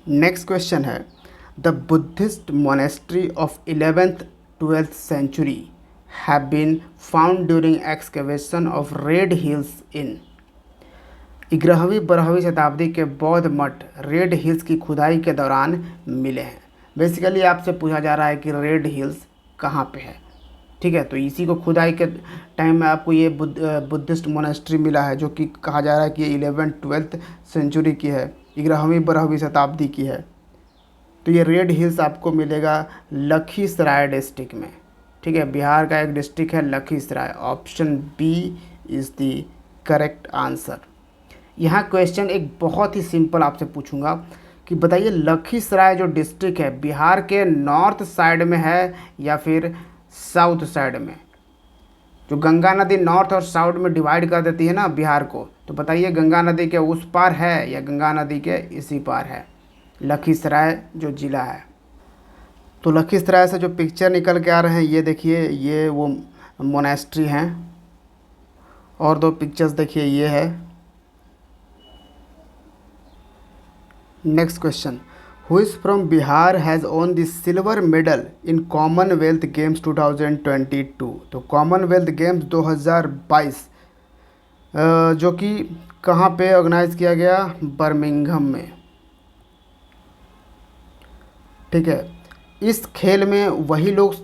नेक्स्ट क्वेश्चन है, the Buddhist monastery of 11th-12th century have been found during excavation of Red Hills in? 11वीं 12वीं शताब्दी के बौद्ध मठ रेड हिल्स की खुदाई के दौरान मिले हैं। बेसिकली आपसे पूछा जा रहा है कि रेड हिल्स कहाँ पे है, ठीक है। तो इसी को खुदाई के टाइम में आपको ये बुद्धिस्ट मोनेस्ट्री मिला है, जो कि कहा जा रहा है कि ये 11th-12th सेंचुरी की है, 11वीं 12वीं शताब्दी की है। तो ये रेड हिल्स आपको मिलेगा लखीसराय डिस्ट्रिक्ट में, ठीक है। बिहार का एक डिस्ट्रिक्ट है Lakhisarai. Option B is the correct answer. यहाँ क्वेश्चन एक बहुत ही सिंपल आपसे पूछूंगा कि बताइए लखीसराय जो डिस्ट्रिक्ट है बिहार के नॉर्थ साइड में है या फिर साउथ साइड में। जो गंगा नदी नॉर्थ और साउथ में डिवाइड कर देती है ना बिहार को, तो बताइए गंगा नदी के उस पार है या गंगा नदी के इसी पार है लखीसराय जो ज़िला है। तो लखीसराय से जो पिक्चर निकल के आ रहे हैं ये देखिए, ये वो मोनेस्ट्री हैं। और दो पिक्चर्स देखिए, ये है। Next question, who is from Bihar has own the silver medal in Commonwealth games 2022। तो कॉमनवेल्थ गेम्स 2022 जो कि कहाँ पे ऑर्गेनाइज़ किया गया, बर्मिंघम में, ठीक है। इस खेल में वही लोग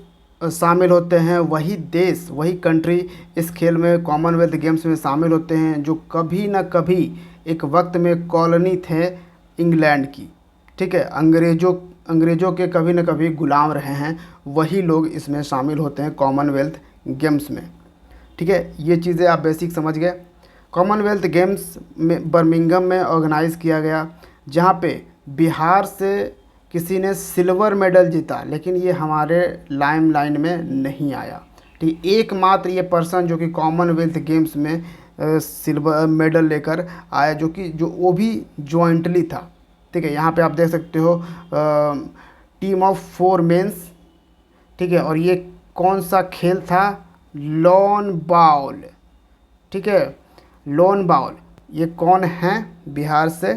शामिल होते हैं, वही देश, वही कंट्री इस खेल में कॉमनवेल्थ गेम्स में शामिल होते हैं जो कभी ना कभी एक वक्त में कॉलोनी थे इंग्लैंड की, ठीक है। अंग्रेज़ों के कभी न कभी गुलाम रहे हैं, वही लोग इसमें शामिल होते हैं कॉमनवेल्थ गेम्स में, ठीक है। ये चीज़ें आप बेसिक समझ गए। कॉमनवेल्थ गेम्स में बर्मिंघम में ऑर्गेनाइज़ किया गया, जहाँ पे बिहार से किसी ने सिल्वर मेडल जीता, लेकिन ये हमारे लाइन में नहीं आया, ठीक। एकमात्र ये पर्सन जो कि कॉमनवेल्थ गेम्स में सिल्वर मेडल लेकर आया, जो वो भी जॉइंटली था, ठीक है। यहाँ पे आप देख सकते हो टीम ऑफ 4 मेंस, ठीक है। और ये कौन सा खेल था, लॉन बाउल, ठीक है, लॉन बाउल। ये कौन हैं बिहार से,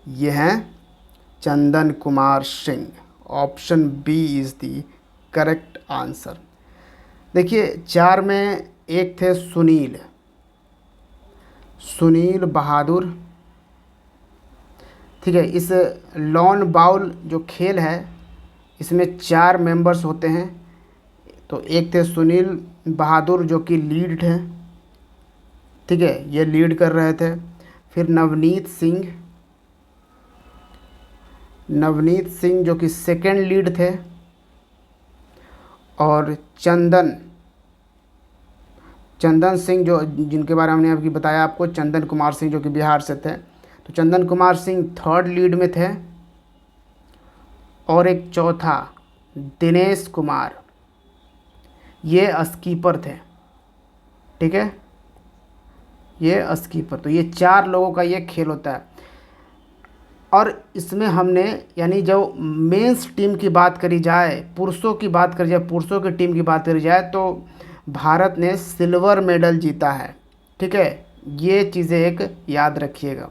ये हैं Chandan Kumar Singh. Option B is the correct answer. देखिए 4 में एक थे सुनील बहादुर, ठीक है। इस लॉन बाउल जो खेल है इसमें 4 मेंबर्स होते हैं। तो एक थे सुनील बहादुर जो कि लीड थे, ठीक है, ये लीड कर रहे थे। फिर नवनीत सिंह जो कि सेकंड लीड थे, और चंदन सिंह जो जिनके बारे में हमने अभी बताया आपको, चंदन कुमार सिंह जो कि बिहार से थे। तो चंदन कुमार सिंह थर्ड लीड में थे, और एक चौथा दिनेश कुमार, ये स्कीपर थे, ठीक है, ये स्कीपर। तो ये 4 लोगों का ये खेल होता है। और इसमें हमने यानी जो मेंस टीम की बात करी जाए, पुरुषों की टीम की बात करी जाए, तो भारत ने सिल्वर मेडल जीता है, ठीक है। ये चीज़ें एक याद रखिएगा।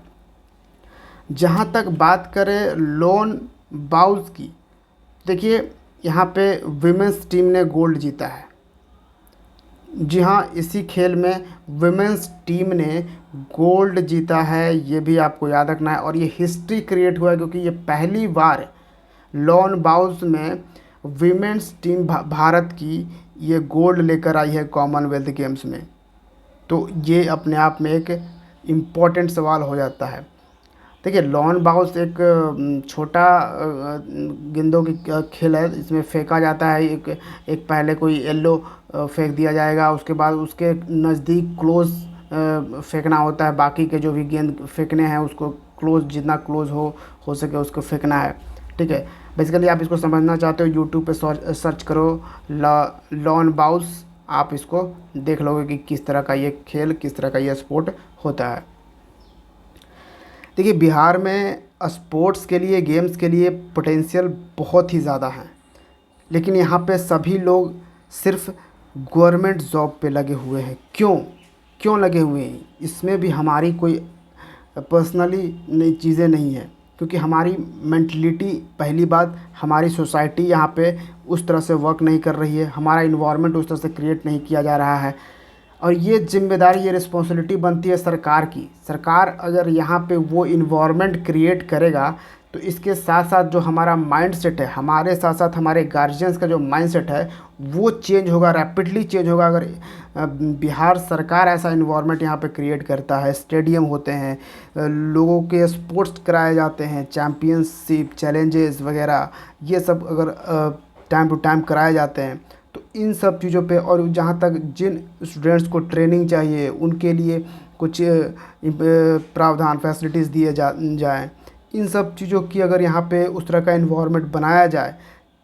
जहाँ तक बात करें लॉन बाउल्स की, देखिए यहाँ पे विमेंस टीम ने गोल्ड जीता है। जी हाँ, इसी खेल में विमेंस टीम ने गोल्ड जीता है, ये भी आपको याद रखना है। और ये हिस्ट्री क्रिएट हुआ है क्योंकि ये पहली बार लॉन बाउल्स में विमेंस टीम भारत की ये गोल्ड लेकर आई है कॉमनवेल्थ गेम्स में। तो ये अपने आप में एक इम्पॉर्टेंट सवाल हो जाता है। देखिए लॉन बाउल्स एक छोटा गेंदों की खेल है। इसमें फेंका जाता है, एक पहले कोई येलो फेंक दिया जाएगा, उसके बाद उसके नज़दीक क्लोज फेंकना होता है। बाकी के जो भी गेंद फेंकने हैं उसको क्लोज, जितना क्लोज हो सके उसको फेंकना है, ठीक है। बेसिकली आप इसको समझना चाहते हो यूट्यूब पे सर्च करो लॉन बाउल्स, आप इसको देख लोगे कि किस तरह का ये खेल, किस तरह का ये स्पोर्ट होता है। देखिए बिहार में स्पोर्ट्स के लिए, गेम्स के लिए पोटेंशियल बहुत ही ज़्यादा है, लेकिन यहाँ पे सभी लोग सिर्फ गवर्नमेंट जॉब पे लगे हुए हैं। क्यों लगे हुए हैं? इसमें भी हमारी कोई पर्सनली चीज़ें नहीं है, क्योंकि हमारी मेंटलिटी, पहली बात हमारी सोसाइटी यहाँ पे उस तरह से वर्क नहीं कर रही है, हमारा इन्वायरमेंट उस तरह से क्रिएट नहीं किया जा रहा है। और ये जिम्मेदारी, ये रिस्पॉन्सिबिलिटी बनती है सरकार की। सरकार अगर यहाँ पे वो इन्वायरमेंट क्रिएट करेगा तो इसके साथ साथ जो हमारा माइंड सेट है, हमारे साथ साथ हमारे गार्जियंस का जो माइंड सेट है वो चेंज होगा, रैपिडली चेंज होगा। अगर बिहार सरकार ऐसा इन्वायरमेंट यहाँ पे क्रिएट करता है, स्टेडियम होते हैं, लोगों के स्पोर्ट्स कराए जाते हैं, चैम्पियनशिप, चैलेंजेस वगैरह, ये सब अगर टाइम टू टाइम कराए जाते हैं तो इन सब चीज़ों पे, और जहाँ तक जिन स्टूडेंट्स को ट्रेनिंग चाहिए उनके लिए कुछ प्रावधान, फैसिलिटीज़ दिए जाएँ, इन सब चीज़ों की अगर यहाँ पे उस तरह का इन्वायरमेंट बनाया जाए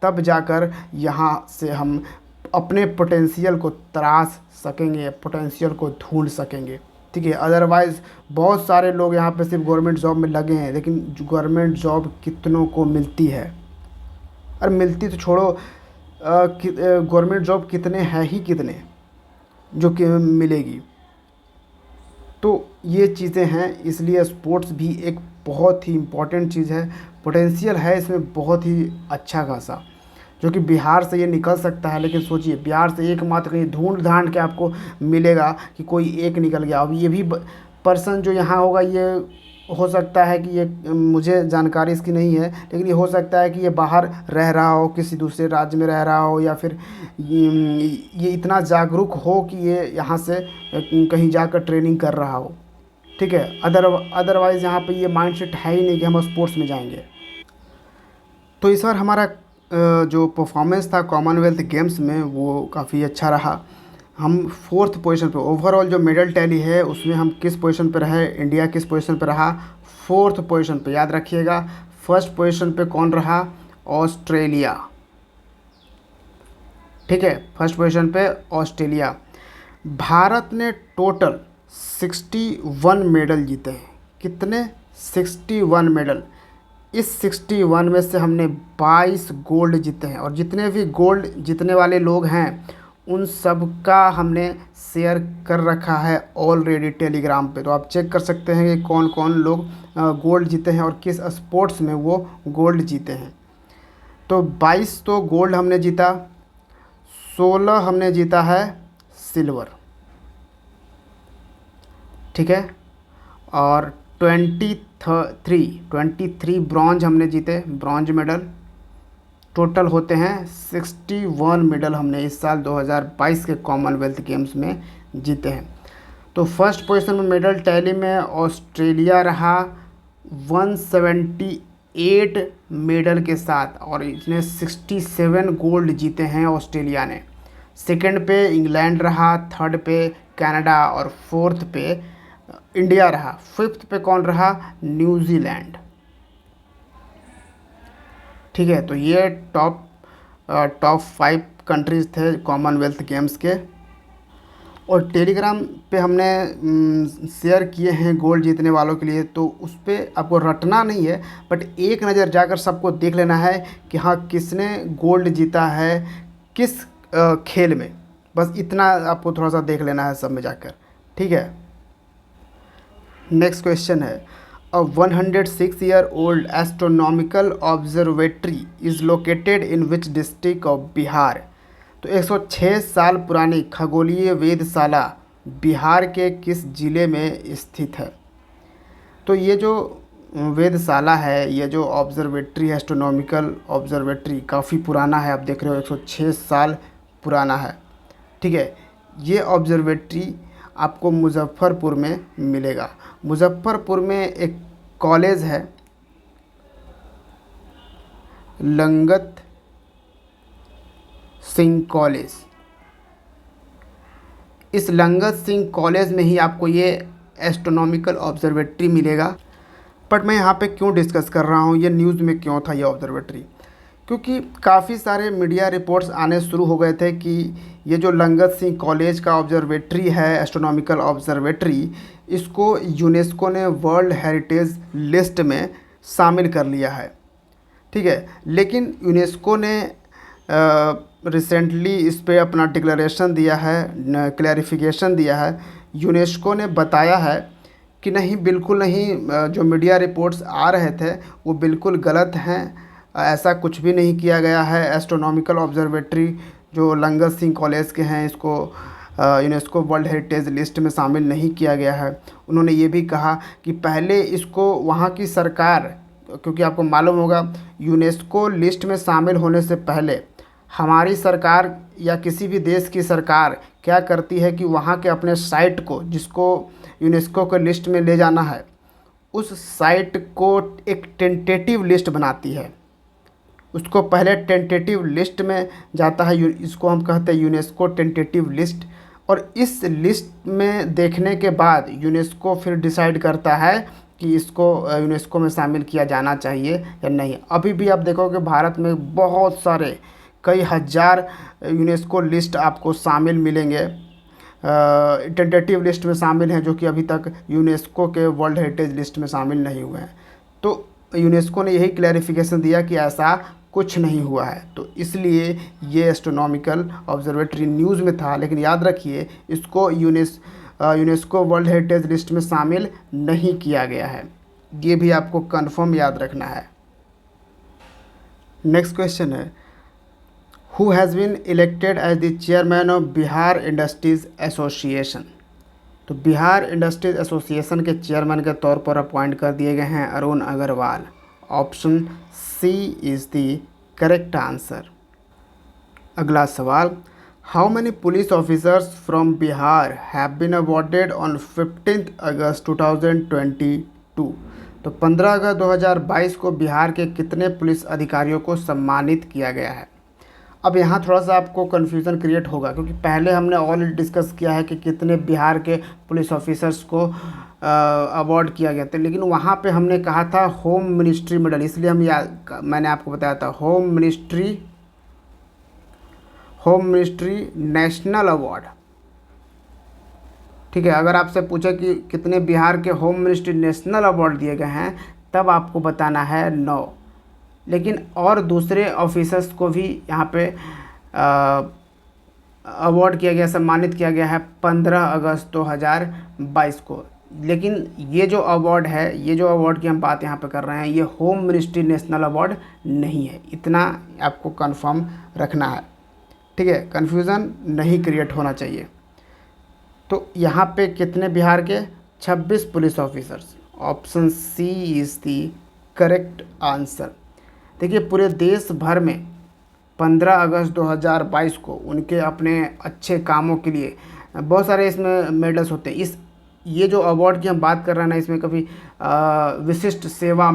तब जाकर यहाँ से हम अपने पोटेंशियल को तराश सकेंगे, पोटेंशियल को ढूंढ सकेंगे। ठीक है, अदरवाइज़ बहुत सारे लोग यहाँ पे सिर्फ गवर्नमेंट जॉब में लगे हैं, लेकिन गवर्नमेंट जॉब कितनों को मिलती है? और मिलती तो छोड़ो, गवर्नमेंट जॉब कितने हैं ही कितने जो कि मिलेगी। तो ये चीज़ें हैं, इसलिए स्पोर्ट्स भी एक बहुत ही इम्पॉर्टेंट चीज़ है। पोटेंशियल है इसमें बहुत ही अच्छा खासा, जो कि बिहार से ये निकल सकता है। लेकिन सोचिए, बिहार से एकमात्र कहीं ढूंढ ढांड के आपको मिलेगा कि कोई एक निकल गया। अब ये भी पर्सन जो यहाँ होगा, ये हो सकता है कि ये, मुझे जानकारी इसकी नहीं है, लेकिन ये हो सकता है कि ये बाहर रह रहा हो, किसी दूसरे राज्य में रह रहा हो, या फिर ये इतना जागरूक हो कि ये यहाँ से कहीं जाकर ट्रेनिंग कर रहा हो। ठीक है, अदरवाइज़ यहाँ पे ये माइंडसेट है ही नहीं कि हम स्पोर्ट्स में जाएंगे। तो इस बार हमारा जो परफॉर्मेंस था कॉमनवेल्थ गेम्स में वो काफ़ी अच्छा रहा। हम 4th पोजीशन पे, ओवरऑल जो मेडल टैली है उसमें हम किस पोजीशन पे रहे, इंडिया किस पोजीशन पे रहा? 4th पोजीशन पे, याद रखिएगा। 1st पोजीशन पे कौन रहा? ऑस्ट्रेलिया। ठीक है, 1st पोजीशन पे ऑस्ट्रेलिया। भारत ने टोटल 61 मेडल जीते हैं। कितने? 61 मेडल। इस 61 में से हमने 22 गोल्ड जीते हैं, और जितने भी गोल्ड जीतने वाले लोग हैं उन सब का हमने शेयर कर रखा है ऑलरेडी टेलीग्राम पे। तो आप चेक कर सकते हैं कि कौन कौन लोग गोल्ड जीते हैं और किस स्पोर्ट्स में वो गोल्ड जीते हैं। तो 22 तो गोल्ड हमने जीता, 16 हमने जीता है सिल्वर। ठीक है, और 23 ब्रॉन्ज हमने जीते, ब्रॉन्ज मेडल। टोटल होते हैं 61 मेडल हमने इस साल 2022 के कॉमनवेल्थ गेम्स में जीते हैं। तो 1st पोजीशन में मेडल टैली में ऑस्ट्रेलिया रहा 178 मेडल के साथ, और इसने 67 गोल्ड जीते हैं ऑस्ट्रेलिया ने। 2nd पे इंग्लैंड रहा, 3rd पे कनाडा, और 4th पे इंडिया रहा। 5th पे कौन रहा? न्यूजीलैंड। ठीक है, तो ये टॉप 5 कंट्रीज़ थे कॉमनवेल्थ गेम्स के। और टेलीग्राम पे हमने शेयर किए हैं गोल्ड जीतने वालों के लिए, तो उस पर आपको रटना नहीं है, बट एक नज़र जाकर सबको देख लेना है कि हाँ किसने गोल्ड जीता है किस खेल में। बस इतना आपको थोड़ा सा देख लेना है सब में जाकर। ठीक है, नेक्स्ट क्वेश्चन है, A 106-year-old astronomical observatory is located in which district of Bihar? तो 106 साल पुरानी खगोलीय वेधशाला बिहार के किस ज़िले में स्थित है? तो ये जो वेधशाला है, ये जो ऑब्जर्वेटरी है, एस्ट्रोनॉमिकल ऑब्जर्वेटरी, काफ़ी पुराना है। आप देख रहे हो 106 साल पुराना है। ठीक है, ये ऑब्जर्वेटरी आपको मुजफ्फरपुर में मिलेगा। मुजफ्फरपुर में एक कॉलेज है, लंगत सिंह कॉलेज। इस लंगत सिंह कॉलेज में ही आपको ये एस्ट्रोनॉमिकल ऑब्जर्वेटरी मिलेगा। बट मैं यहाँ पे क्यों डिस्कस कर रहा हूँ, ये न्यूज़ में क्यों था ये ऑब्जर्वेटरी? क्योंकि काफ़ी सारे मीडिया रिपोर्ट्स आने शुरू हो गए थे कि ये जो लंगत सिंह कॉलेज का ऑब्जर्वेटरी है, एस्ट्रोनॉमिकल ऑब्जर्वेटरी, इसको यूनेस्को ने वर्ल्ड हेरिटेज लिस्ट में शामिल कर लिया है। ठीक है, लेकिन यूनेस्को ने रिसेंटली इस पे अपना डिक्लेरेशन दिया है, क्लैरिफिकेशन दिया है। यूनेस्को ने बताया है कि नहीं, बिल्कुल नहीं, जो मीडिया रिपोर्ट्स आ रहे थे वो बिल्कुल गलत हैं, ऐसा कुछ भी नहीं किया गया है। एस्ट्रोनॉमिकल ऑब्जर्वेटरी जो लंगत सिंह कॉलेज के हैं, इसको यूनेस्को वर्ल्ड हेरिटेज लिस्ट में शामिल नहीं किया गया है। उन्होंने ये भी कहा कि पहले इसको वहाँ की सरकार, क्योंकि आपको मालूम होगा यूनेस्को लिस्ट में शामिल होने से पहले हमारी सरकार या किसी भी देश की सरकार क्या करती है कि वहाँ के अपने साइट को, जिसको यूनेस्को के लिस्ट में ले जाना है, उस साइट को एक टेंटेटिव लिस्ट बनाती है। उसको पहले टेंटेटिव लिस्ट में जाता है, इसको हम कहते हैं यूनेस्को टेंटेटिव लिस्ट। और इस लिस्ट में देखने के बाद यूनेस्को फिर डिसाइड करता है कि इसको यूनेस्को में शामिल किया जाना चाहिए या नहीं। अभी भी आप देखोगे भारत में बहुत सारे, कई हज़ार यूनेस्को लिस्ट आपको शामिल मिलेंगे, टेंटेटिव लिस्ट में शामिल हैं, जो कि अभी तक यूनेस्को के वर्ल्ड हेरिटेज लिस्ट में शामिल नहीं हुए हैं। तो यूनेस्को ने यही क्लैरिफिकेशन दिया कि ऐसा कुछ नहीं हुआ है। तो इसलिए ये एस्ट्रोनॉमिकल ऑब्जर्वेटरी न्यूज़ में था, लेकिन याद रखिए इसको यूनेस्को वर्ल्ड हेरिटेज लिस्ट में शामिल नहीं किया गया है। ये भी आपको कंफर्म याद रखना है। नेक्स्ट क्वेश्चन है, who has been elected as the chairman of Bihar industries association. तो बिहार इंडस्ट्रीज एसोसिएशन के चेयरमैन के तौर पर अपॉइंट कर दिए गए हैं Arun Agarwal. Option C is the correct answer. अगला सवाल, how many police officers from Bihar have been awarded on 15 August 2022। तो 15 अगस्त 2022 को बिहार के कितने पुलिस अधिकारियों को सम्मानित किया गया है। अब यहाँ थोड़ा सा आपको कन्फ्यूज़न क्रिएट होगा, क्योंकि पहले हमने ऑलरेडी डिस्कस किया है कि कितने बिहार के पुलिस ऑफिसर्स को अवार्ड किया गया था, लेकिन वहाँ पे हमने कहा था होम मिनिस्ट्री मेडल, इसलिए मैंने आपको बताया था होम मिनिस्ट्री नेशनल अवार्ड। ठीक है, अगर आपसे पूछे कि कितने बिहार के होम मिनिस्ट्री नेशनल अवार्ड दिए गए हैं, तब आपको बताना है 9। लेकिन और दूसरे ऑफिसर्स को भी यहाँ पे अवार्ड किया गया, सम्मानित किया गया है 15 अगस्त 2022 को। लेकिन ये जो अवार्ड है, ये जो अवार्ड की हम बात यहाँ पे कर रहे हैं, ये होम मिनिस्ट्री नेशनल अवार्ड नहीं है। इतना आपको कंफर्म रखना है, ठीक है, कन्फ्यूज़न नहीं क्रिएट होना चाहिए। तो यहाँ पे कितने बिहार के 26 police officers. Option C is the correct answer. देखिए पूरे देश भर में 15 अगस्त 2022 को उनके अपने अच्छे कामों के लिए बहुत सारे इसमें मेडल्स होते हैं। ये जो अवार्ड की हम बात कर रहे हैं ना, इसमें कभी विशिष्ट सेवा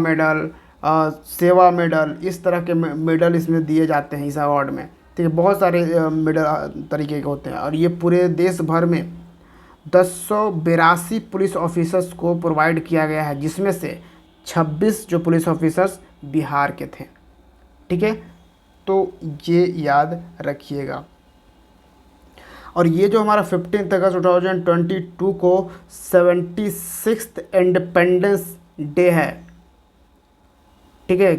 मेडल इस तरह के मेडल इसमें दिए जाते हैं इस अवार्ड में। ठीक है, बहुत सारे मेडल तरीके के होते हैं, और ये पूरे देश भर में 1082 पुलिस ऑफिसर्स को प्रोवाइड किया गया है, जिसमें से 26 जो पुलिस ऑफिसर्स बिहार के थे। ठीक है, तो ये याद रखिएगा। और ये जो हमारा 15 अगस्त 2022 को 76th इंडिपेंडेंस डे है। ठीक है,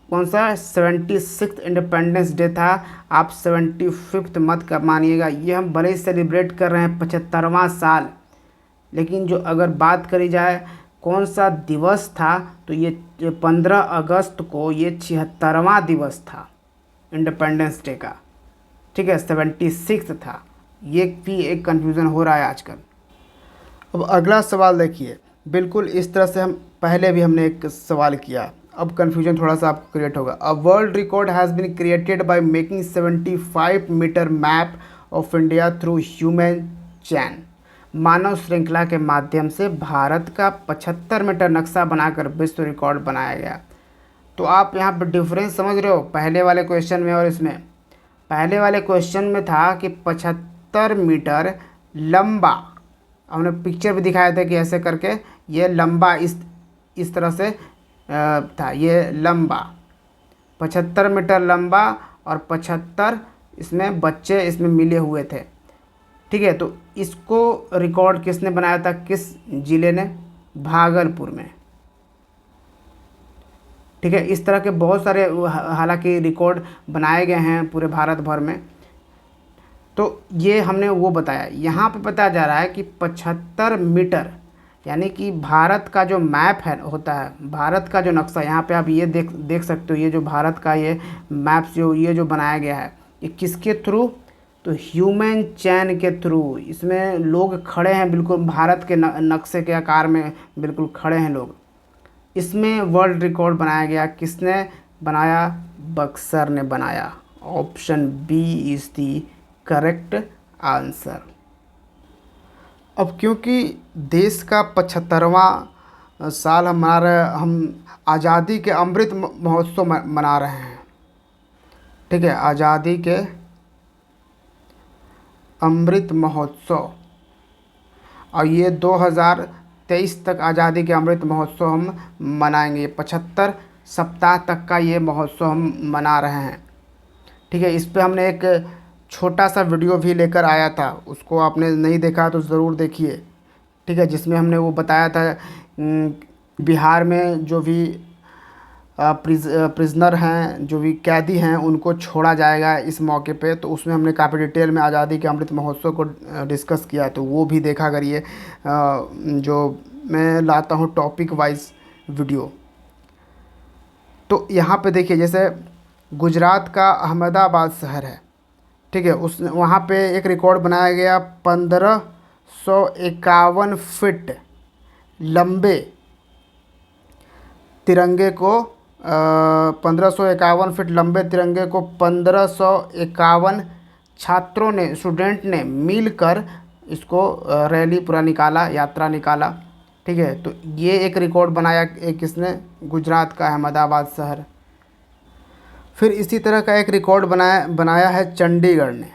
कौन सा 76th इंडिपेंडेंस डे था, आप 75th मत मानिएगा। ये हम भले ही सेलिब्रेट कर रहे हैं 75वां साल, लेकिन जो अगर बात करी जाए कौन सा दिवस था, तो ये 15 अगस्त को ये 76वां दिवस था इंडिपेंडेंस डे का। ठीक है, 76 था। ये भी एक कन्फ्यूज़न हो रहा है आजकल। अब अगला सवाल देखिए, बिल्कुल इस तरह से हम पहले भी हमने एक सवाल किया, अब कन्फ्यूजन थोड़ा सा आपको क्रिएट होगा। A world record has been created by making 75 metre map of India through human chain. मानव श्रृंखला के माध्यम से भारत का 75 मीटर नक्शा बनाकर विश्व रिकॉर्ड बनाया गया। तो आप यहाँ पर डिफरेंस समझ रहे हो पहले वाले क्वेश्चन में और इसमें। पहले वाले क्वेश्चन में था कि 75 मीटर लंबा, हमने पिक्चर भी दिखाया था कि ऐसे करके ये लंबा इस तरह से था, ये लंबा 75 मीटर लंबा और 75 इसमें बच्चे इसमें मिले हुए थे। ठीक है, तो इसको रिकॉर्ड किसने बनाया था, किस ज़िले ने, भागलपुर में। ठीक है, इस तरह के बहुत सारे हालांकि रिकॉर्ड बनाए गए हैं पूरे भारत भर में। तो ये हमने वो बताया। यहाँ पे बताया जा रहा है कि 75 मीटर, यानी कि भारत का जो मैप है होता है, भारत का जो नक्शा, यहाँ पे आप ये देख सकते हो, ये जो भारत का ये मैप जो बनाया गया है, ये किसके थ्रू, तो ह्यूमन चैन के थ्रू इसमें लोग खड़े हैं, बिल्कुल भारत के नक्शे के आकार में बिल्कुल खड़े हैं लोग। इसमें वर्ल्ड रिकॉर्ड बनाया गया, किसने बनाया? बक्सर ने बनाया। Option B is the correct answer. अब क्योंकि देश का 75वां साल हम मना रहे, हम आज़ादी के अमृत महोत्सव मना रहे हैं, ठीक है, आज़ादी के अमृत महोत्सव, और ये 2023 तक आज़ादी के अमृत महोत्सव हम मनाएंगे। 75 सप्ताह तक का ये महोत्सव हम मना रहे हैं, ठीक है। इस पे हमने एक छोटा सा वीडियो भी लेकर आया था, उसको आपने नहीं देखा तो ज़रूर देखिए, ठीक है, जिसमें हमने वो बताया था बिहार में जो भी प्रिजनर हैं, जो भी कैदी हैं, उनको छोड़ा जाएगा इस मौके पे। तो उसमें हमने काफ़ी डिटेल में आज़ादी के अमृत महोत्सव को डिस्कस किया, तो वो भी देखा करिए। जो मैं लाता हूँ टॉपिक वाइज वीडियो। तो यहाँ पे देखिए, जैसे गुजरात का अहमदाबाद शहर है, ठीक है, उस वहाँ पे एक रिकॉर्ड बनाया गया 1551 फीट लंबे तिरंगे को 1551 फीट लंबे तिरंगे को 1551 छात्रों ने, स्टूडेंट ने मिलकर इसको रैली पूरा निकाला, यात्रा निकाला, ठीक है। तो ये एक रिकॉर्ड बनाया एक किसने? गुजरात का अहमदाबाद शहर। फिर इसी तरह का एक रिकॉर्ड बनाया है चंडीगढ़ ने,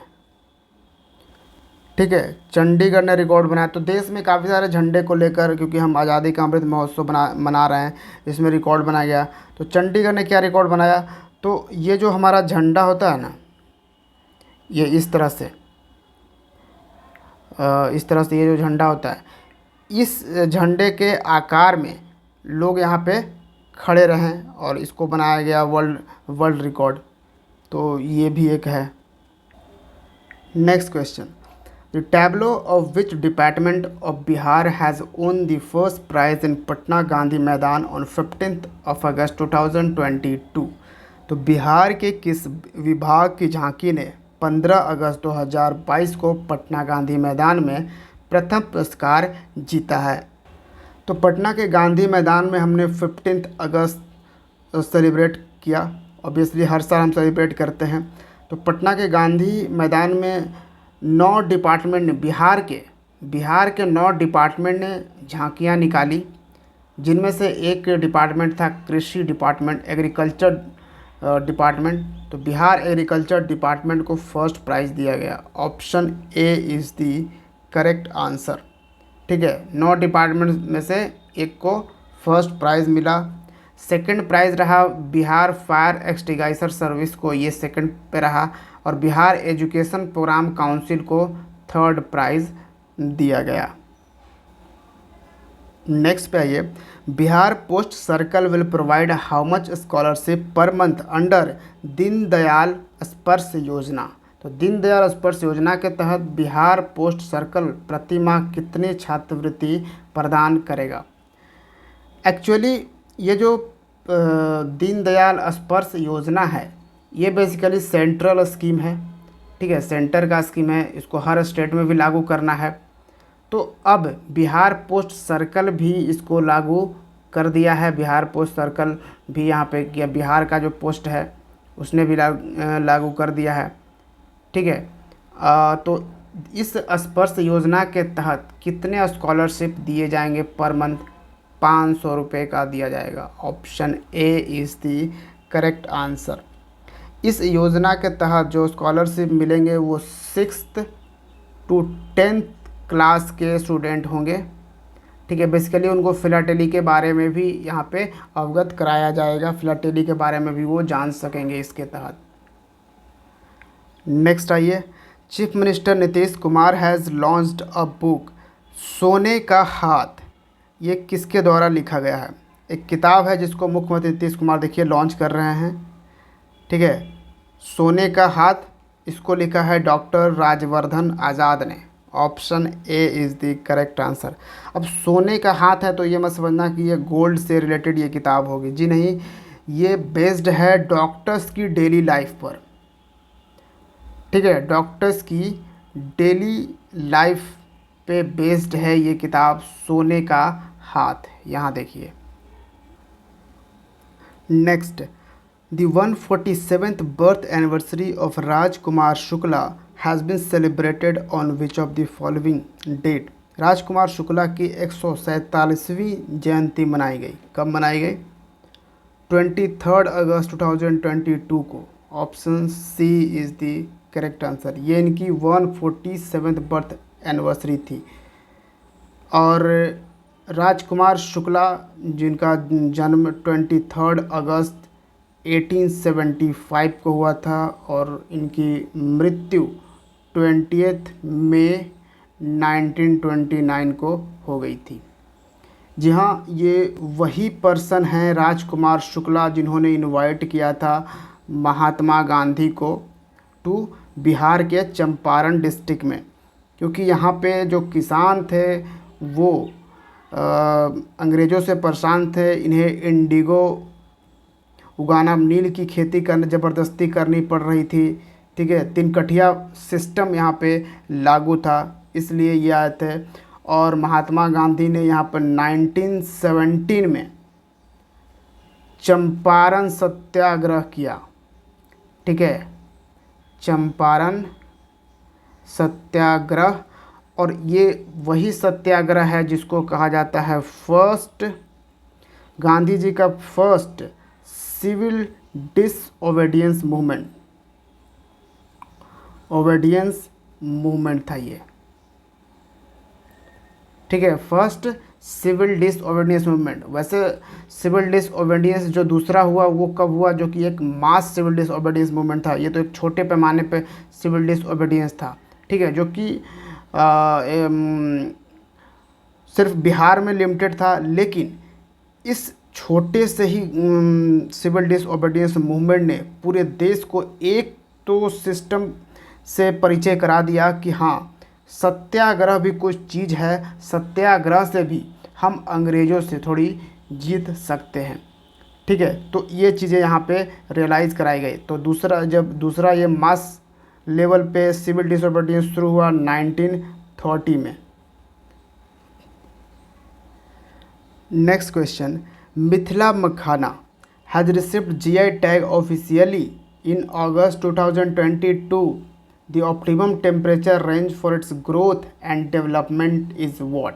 ठीक है, चंडीगढ़ ने रिकॉर्ड बनाया। तो देश में काफ़ी सारे झंडे को लेकर, क्योंकि हम आज़ादी का अमृत महोत्सव मना रहे हैं, इसमें रिकॉर्ड बनाया गया। तो चंडीगढ़ ने क्या रिकॉर्ड बनाया? तो ये जो हमारा झंडा होता है ना, ये इस तरह से ये जो झंडा होता है, इस झंडे के आकार में लोग यहाँ पे खड़े रहें और इसको बनाया गया वर्ल्ड रिकॉर्ड। तो ये भी एक है। Next question, the tableau of which department of Bihar has own the first prize इन पटना गांधी मैदान ऑन 15 अगस्त 2022। तो बिहार के किस विभाग की झांकी ने 15 अगस्त 2022 को पटना गांधी मैदान में प्रथम पुरस्कार जीता है? तो पटना के गांधी मैदान में हमने 15 अगस्त सेलिब्रेट किया। ऑब्वियसली हर साल हम सेलिब्रेट करते हैं। तो पटना के गांधी मैदान में 9 डिपार्टमेंट ने, बिहार के 9 डिपार्टमेंट ने झांकियाँ निकाली, जिनमें से एक डिपार्टमेंट था कृषि डिपार्टमेंट, एग्रीकल्चर डिपार्टमेंट। तो बिहार एग्रीकल्चर डिपार्टमेंट को फर्स्ट प्राइज़ दिया गया। Option A is the correct answer, ठीक है। 9 डिपार्टमेंट में से एक को फर्स्ट प्राइज़ मिला। सेकंड प्राइज़ रहा बिहार फायर एक्सटिंग्विशर सर्विस को, ये सेकंड पे रहा, और बिहार एजुकेशन प्रोग्राम काउंसिल को थर्ड प्राइज़ दिया गया। नेक्स्ट पे आइए, Bihar post circle will provide how much scholarship per month under Deendayal स्पर्श योजना। तो दीनदयाल स्पर्श योजना के तहत बिहार पोस्ट सर्कल प्रति माह कितनी छात्रवृत्ति प्रदान करेगा? एक्चुअली ये जो दीनदयाल स्पर्श योजना है, ये बेसिकली सेंट्रल स्कीम है, ठीक है, सेंटर का स्कीम है, इसको हर स्टेट में भी लागू करना है। तो अब बिहार पोस्ट सर्कल भी इसको लागू कर दिया है। बिहार पोस्ट सर्कल भी यहाँ पे किया, बिहार का जो पोस्ट है उसने भी लागू कर दिया है, ठीक है। तो इस स्पर्श योजना के तहत कितने स्कॉलरशिप दिए जाएंगे पर मंथ? 500 रुपये का दिया जाएगा। Option A is the correct answer. इस योजना के तहत जो स्कॉलरशिप मिलेंगे वो 6th to 10th क्लास के स्टूडेंट होंगे, ठीक है। बेसिकली उनको फिलाटेली के बारे में भी यहाँ पे अवगत कराया जाएगा, फिलाटेली के बारे में भी वो जान सकेंगे इसके तहत। नेक्स्ट आइए, chief minister Nitish Kumar has launched a book सोने का हाथ। ये किसके द्वारा लिखा गया है? एक किताब है जिसको मुख्यमंत्री नीतीश कुमार देखिए लॉन्च कर रहे हैं, ठीक है। सोने का हाथ, इसको लिखा है डॉक्टर राजवर्धन आज़ाद ने। Option A is the correct answer. अब सोने का हाथ है तो ये मत समझना कि ये गोल्ड से रिलेटेड ये किताब होगी, जी नहीं, ये बेस्ड है डॉक्टर्स की डेली लाइफ पर। ठीक है, डॉक्टर्स की डेली लाइफ पे बेस्ड है ये किताब, सोने का हाथ। यहाँ देखिए। Next, the 147th birth anniversary of Rajkumar Shukla has been celebrated on which of the following date. Rajkumar Shukla की 147वीं जयंती मनाई गई। कब मनाई गई? 23 अगस्त 2022 को। Option C is the correct answer. ये इनकी 147th बर्थ एनिवर्सरी थी। और राजकुमार शुक्ला जिनका जन्म 23 अगस्त 1875 को हुआ था और इनकी मृत्यु 20 मई 1929 को हो गई थी। जी हाँ, ये वही पर्सन हैं राजकुमार शुक्ला जिन्होंने इनवाइट किया था महात्मा गांधी को टू बिहार के चंपारण डिस्ट्रिक्ट में, क्योंकि यहाँ पे जो किसान थे वो अंग्रेज़ों से परेशान थे। इन्हें इंडिगो उगाना, नील की खेती करने ज़बरदस्ती करनी पड़ रही थी। ठीक है, तिनकठिया सिस्टम यहाँ पे लागू था, इसलिए ये आए थे। और महात्मा गांधी ने यहाँ पर 1917 में चंपारण सत्याग्रह किया। ठीक है, चंपारण सत्याग्रह। और ये वही सत्याग्रह है जिसको कहा जाता है फर्स्ट, गांधी जी का first civil disobedience movement. Obedience movement था ये। ठीक है, फर्स्ट सिविल डिसओबीडियंस मूवमेंट। वैसे सिविल डिसओबीडियंस जो दूसरा हुआ वो कब हुआ, जो कि एक मास सिविल डिसओबीडियंस मूवमेंट था। ये तो एक छोटे पैमाने पे सिविल डिसओबीडियंस था। ठीक है, जो कि सिर्फ बिहार में लिमिटेड था। लेकिन इस छोटे से ही सिविल डिसओबीडियंस मूवमेंट ने पूरे देश को एक तो सिस्टम से परिचय करा दिया कि हाँ, सत्याग्रह भी कुछ चीज़ है, सत्याग्रह से भी हम अंग्रेज़ों से थोड़ी जीत सकते हैं। ठीक है, तो ये चीज़ें यहाँ पे रियलाइज़ कराई गई। तो दूसरा ये मास लेवल पे सिविल डिसओबीडियंस शुरू हुआ 1930 में। Next question, Mithila makhana has received GI tag officially in August 2022। The optimum temperature range for its growth and development is what?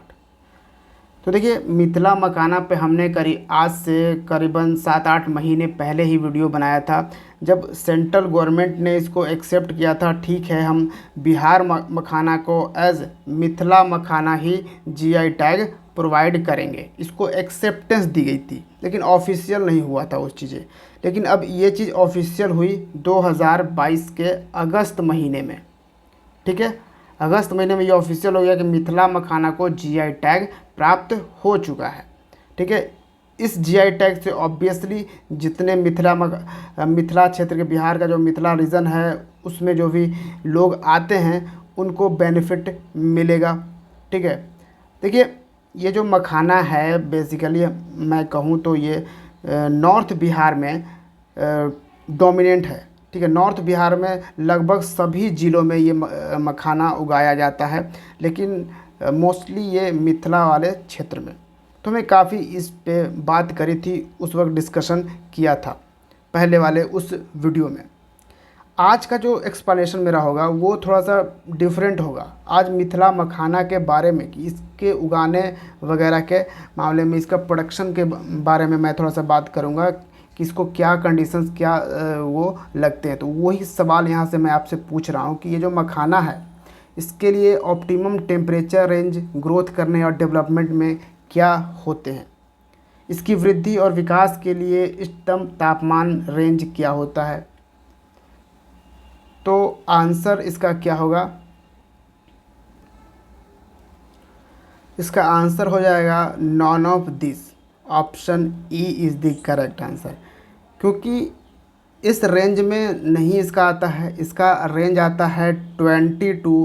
तो देखिए, मिथिला मखाना पे हमने आज से करीबन 7-8 महीने पहले ही वीडियो बनाया था, जब सेंट्रल गवर्नमेंट ने इसको एक्सेप्ट किया था। ठीक है, हम बिहार मखाना को एज मिथिला मखाना ही जीआई टैग प्रोवाइड करेंगे, इसको एक्सेप्टेंस दी गई थी, लेकिन ऑफिशियल नहीं हुआ था उस चीज़ें। लेकिन अब ये चीज़ ऑफिशियल हुई 2022 के अगस्त महीने में। ठीक है, अगस्त महीने में ये ऑफिशियल हो गया कि मिथिला मखाना को जीआई टैग प्राप्त हो चुका है। ठीक है, इस जीआई टैग से ऑब्वियसली जितने मिथिला क्षेत्र के बिहार का जो मिथिला रीजन है उसमें जो भी लोग आते हैं उनको बेनिफिट मिलेगा। ठीक है, देखिए, ये जो मखाना है बेसिकली मैं कहूँ तो ये नॉर्थ बिहार में डोमिनेंट है। ठीक है, नॉर्थ बिहार में लगभग सभी ज़िलों में ये मखाना उगाया जाता है, लेकिन मोस्टली ये मिथिला वाले क्षेत्र में। तो मैं काफ़ी इस पे बात करी थी, उस वक्त डिस्कशन किया था पहले वाले उस वीडियो में। आज का जो एक्सप्लेनेशन मेरा होगा वो थोड़ा सा डिफरेंट होगा। आज मिथिला मखाना के बारे में, कि इसके उगाने वगैरह के मामले में, इसका प्रोडक्शन के बारे में मैं थोड़ा सा बात करूँगा कि इसको क्या कंडीशंस क्या वो लगते हैं। तो वही सवाल यहाँ से मैं आपसे पूछ रहा हूँ कि ये जो मखाना है इसके लिए ऑप्टिमम टेम्परेचर रेंज ग्रोथ करने और डेवलपमेंट में क्या होते हैं, इसकी वृद्धि और विकास के लिए इष्टतम तापमान रेंज क्या होता है। तो आंसर इसका क्या होगा? इसका आंसर हो जाएगा none of this. Option E is the correct answer, क्योंकि इस रेंज में नहीं इसका आता है। इसका रेंज आता है 20 to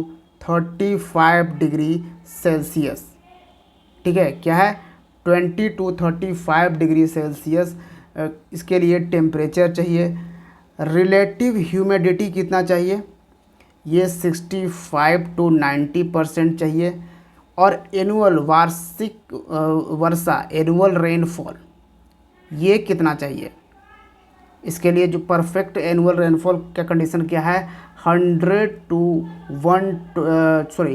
35 डिग्री सेल्सियस। ठीक है, क्या है? 20 to 35 डिग्री सेल्सियस इसके लिए टेम्परेचर चाहिए। रिलेटिव ह्यूमिडिटी कितना चाहिए? ये 65 to 90% चाहिए। और एनुअल वार्षिक वर्षा एनुअल रेनफॉल ये कितना चाहिए? इसके लिए जो परफेक्ट एनुअल रेनफॉल का कंडीशन क्या है, 250 से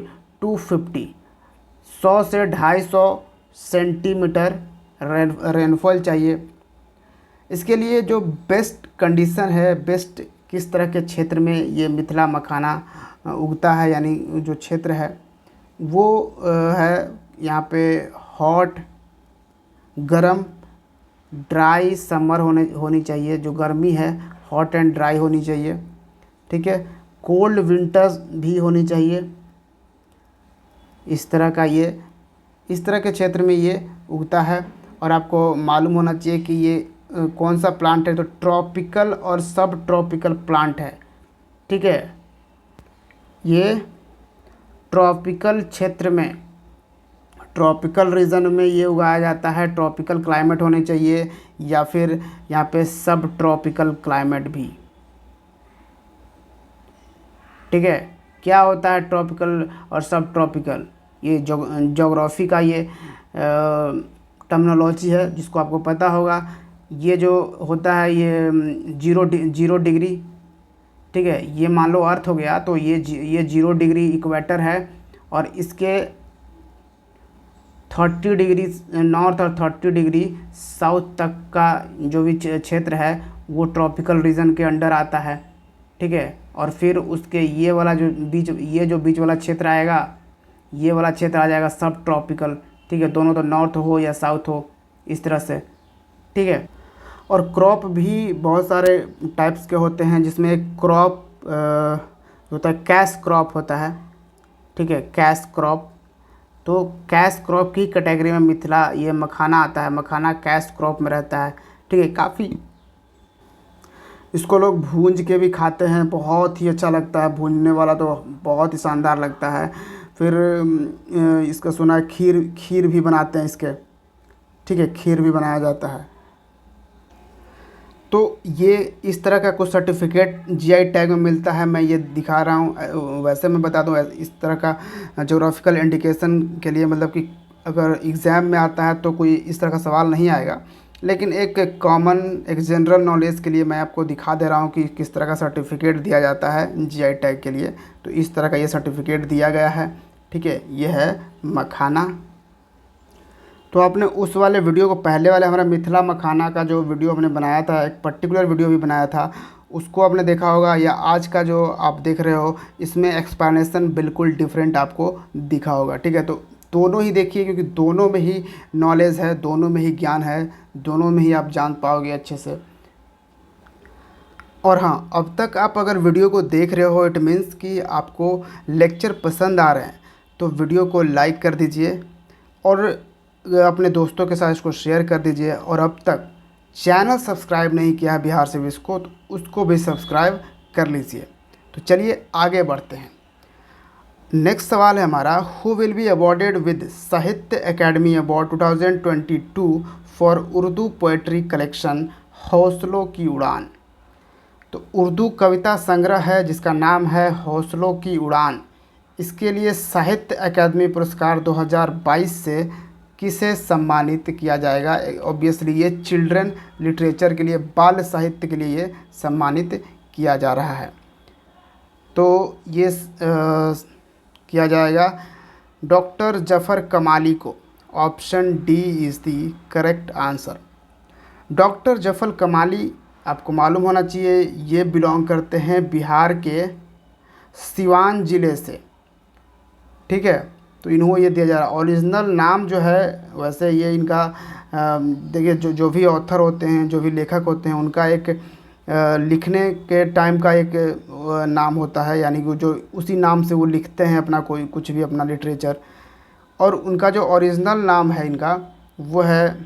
250 सेंटीमीटर रेनफॉल चाहिए। इसके लिए जो बेस्ट कंडीशन है, बेस्ट किस तरह के क्षेत्र में ये मिथिला मखाना उगता है, यानी जो क्षेत्र है वो है यहाँ पे हॉट गरम ड्राई समर होनी चाहिए। जो गर्मी है हॉट एंड ड्राई होनी चाहिए, ठीक है। कोल्ड विंटर्स भी होनी चाहिए। इस तरह के क्षेत्र में ये उगता है। और आपको मालूम होना चाहिए कि ये कौन सा प्लांट है, तो ट्रॉपिकल और सब ट्रॉपिकल प्लांट है, ठीक है। ये ट्रॉपिकल क्षेत्र में, ट्रॉपिकल रीजन में ये उगाया जाता है। ट्रॉपिकल क्लाइमेट होने चाहिए या फिर यहाँ पे सब ट्रॉपिकल क्लाइमेट भी, ठीक है। क्या होता है ट्रॉपिकल और सब ट्रॉपिकल? ये ज्योग्राफी का ये टर्मिनोलॉजी है जिसको आपको पता होगा। ये जो होता है ये 0 डिग्री, ठीक है। ये मान लो अर्थ हो गया, तो ये 0 डिग्री इक्वेटर है और इसके 30 डिग्री नॉर्थ और 30 डिग्री साउथ तक का जो भी क्षेत्र है वो ट्रॉपिकल रीजन के अंडर आता है, ठीक है। और फिर उसके ये जो बीच वाला क्षेत्र आएगा, ये वाला क्षेत्र आ जाएगा सब ट्रॉपिकल, ठीक है। दोनों तो नॉर्थ हो या साउथ हो, इस तरह से, ठीक है। और क्रॉप भी बहुत सारे टाइप्स के होते हैं, जिसमें एक क्रॉप होता है, कैश क्रॉप होता है, ठीक है, कैश क्रॉप। तो कैश क्रॉप की कैटेगरी में मिथिला ये मखाना आता है। मखाना कैश क्रॉप में रहता है, ठीक है। काफ़ी इसको लोग भूंज के भी खाते हैं, बहुत ही अच्छा लगता है। भूनने वाला तो बहुत ही शानदार लगता है। फिर इसका सुना है खीर भी बनाते हैं इसके, ठीक है, खीर भी बनाया जाता है। तो ये इस तरह का कुछ सर्टिफिकेट जीआई टैग में मिलता है, मैं ये दिखा रहा हूँ। वैसे मैं बता दूँ, इस तरह का ज्योग्राफिकल इंडिकेशन के लिए, मतलब कि अगर एग्ज़ाम में आता है तो कोई इस तरह का सवाल नहीं आएगा, लेकिन एक कॉमन एक जनरल नॉलेज के लिए मैं आपको दिखा दे रहा हूँ कि किस तरह का सर्टिफिकेट दिया जाता है जीआई टैग के लिए। तो इस तरह का ये सर्टिफिकेट दिया गया है, ठीक है। ये है मखाना। तो आपने उस वाले वीडियो को, पहले वाले हमारा मिथिला मखाना का जो वीडियो हमने बनाया था, एक पर्टिकुलर वीडियो भी बनाया था, उसको आपने देखा होगा, या आज का जो आप देख रहे हो इसमें एक्सप्लेनेशन बिल्कुल डिफरेंट आपको दिखा होगा, ठीक है। तो दोनों ही देखिए, क्योंकि दोनों में ही नॉलेज है, दोनों में ही ज्ञान है, दोनों में ही आप जान पाओगे अच्छे से। और हाँ, अब तक आप अगर वीडियो को देख रहे हो, इट मीन्स कि आपको लेक्चर पसंद आ रहे हैं, तो वीडियो को लाइक कर दीजिए और अपने दोस्तों के साथ इसको शेयर कर दीजिए। और अब तक चैनल सब्सक्राइब नहीं किया है बिहार सिविल्स को, तो उसको भी सब्सक्राइब कर लीजिए। तो चलिए आगे बढ़ते हैं। नेक्स्ट सवाल है हमारा, who will be awarded with Sahitya academy award 2022 for Urdu poetry collection हौसलों की उड़ान। तो उर्दू कविता संग्रह है जिसका नाम है हौसलों की उड़ान। इसके लिए साहित्य अकादमी पुरस्कार 2022 से किसे सम्मानित किया जाएगा? ऑब्वियसली ये चिल्ड्रन लिटरेचर के लिए, बाल साहित्य के लिए ये सम्मानित किया जा रहा है। तो ये किया जाएगा डॉक्टर जफ़र कमाली को। Option D is the correct answer. Doctor Zafar कमाली, आपको मालूम होना चाहिए, ये बिलोंग करते हैं बिहार के सिवान ज़िले से, ठीक है। तो इन्हों ये दिया जा रहा है। ओरिजिनल नाम जो है, वैसे ये इनका देखिए, जो भी ऑथर होते हैं, जो भी लेखक होते हैं, उनका एक लिखने के टाइम का एक नाम होता है, यानी कि जो उसी नाम से वो लिखते हैं अपना कोई कुछ भी अपना लिटरेचर। और उनका जो ओरिजिनल नाम है इनका, वो है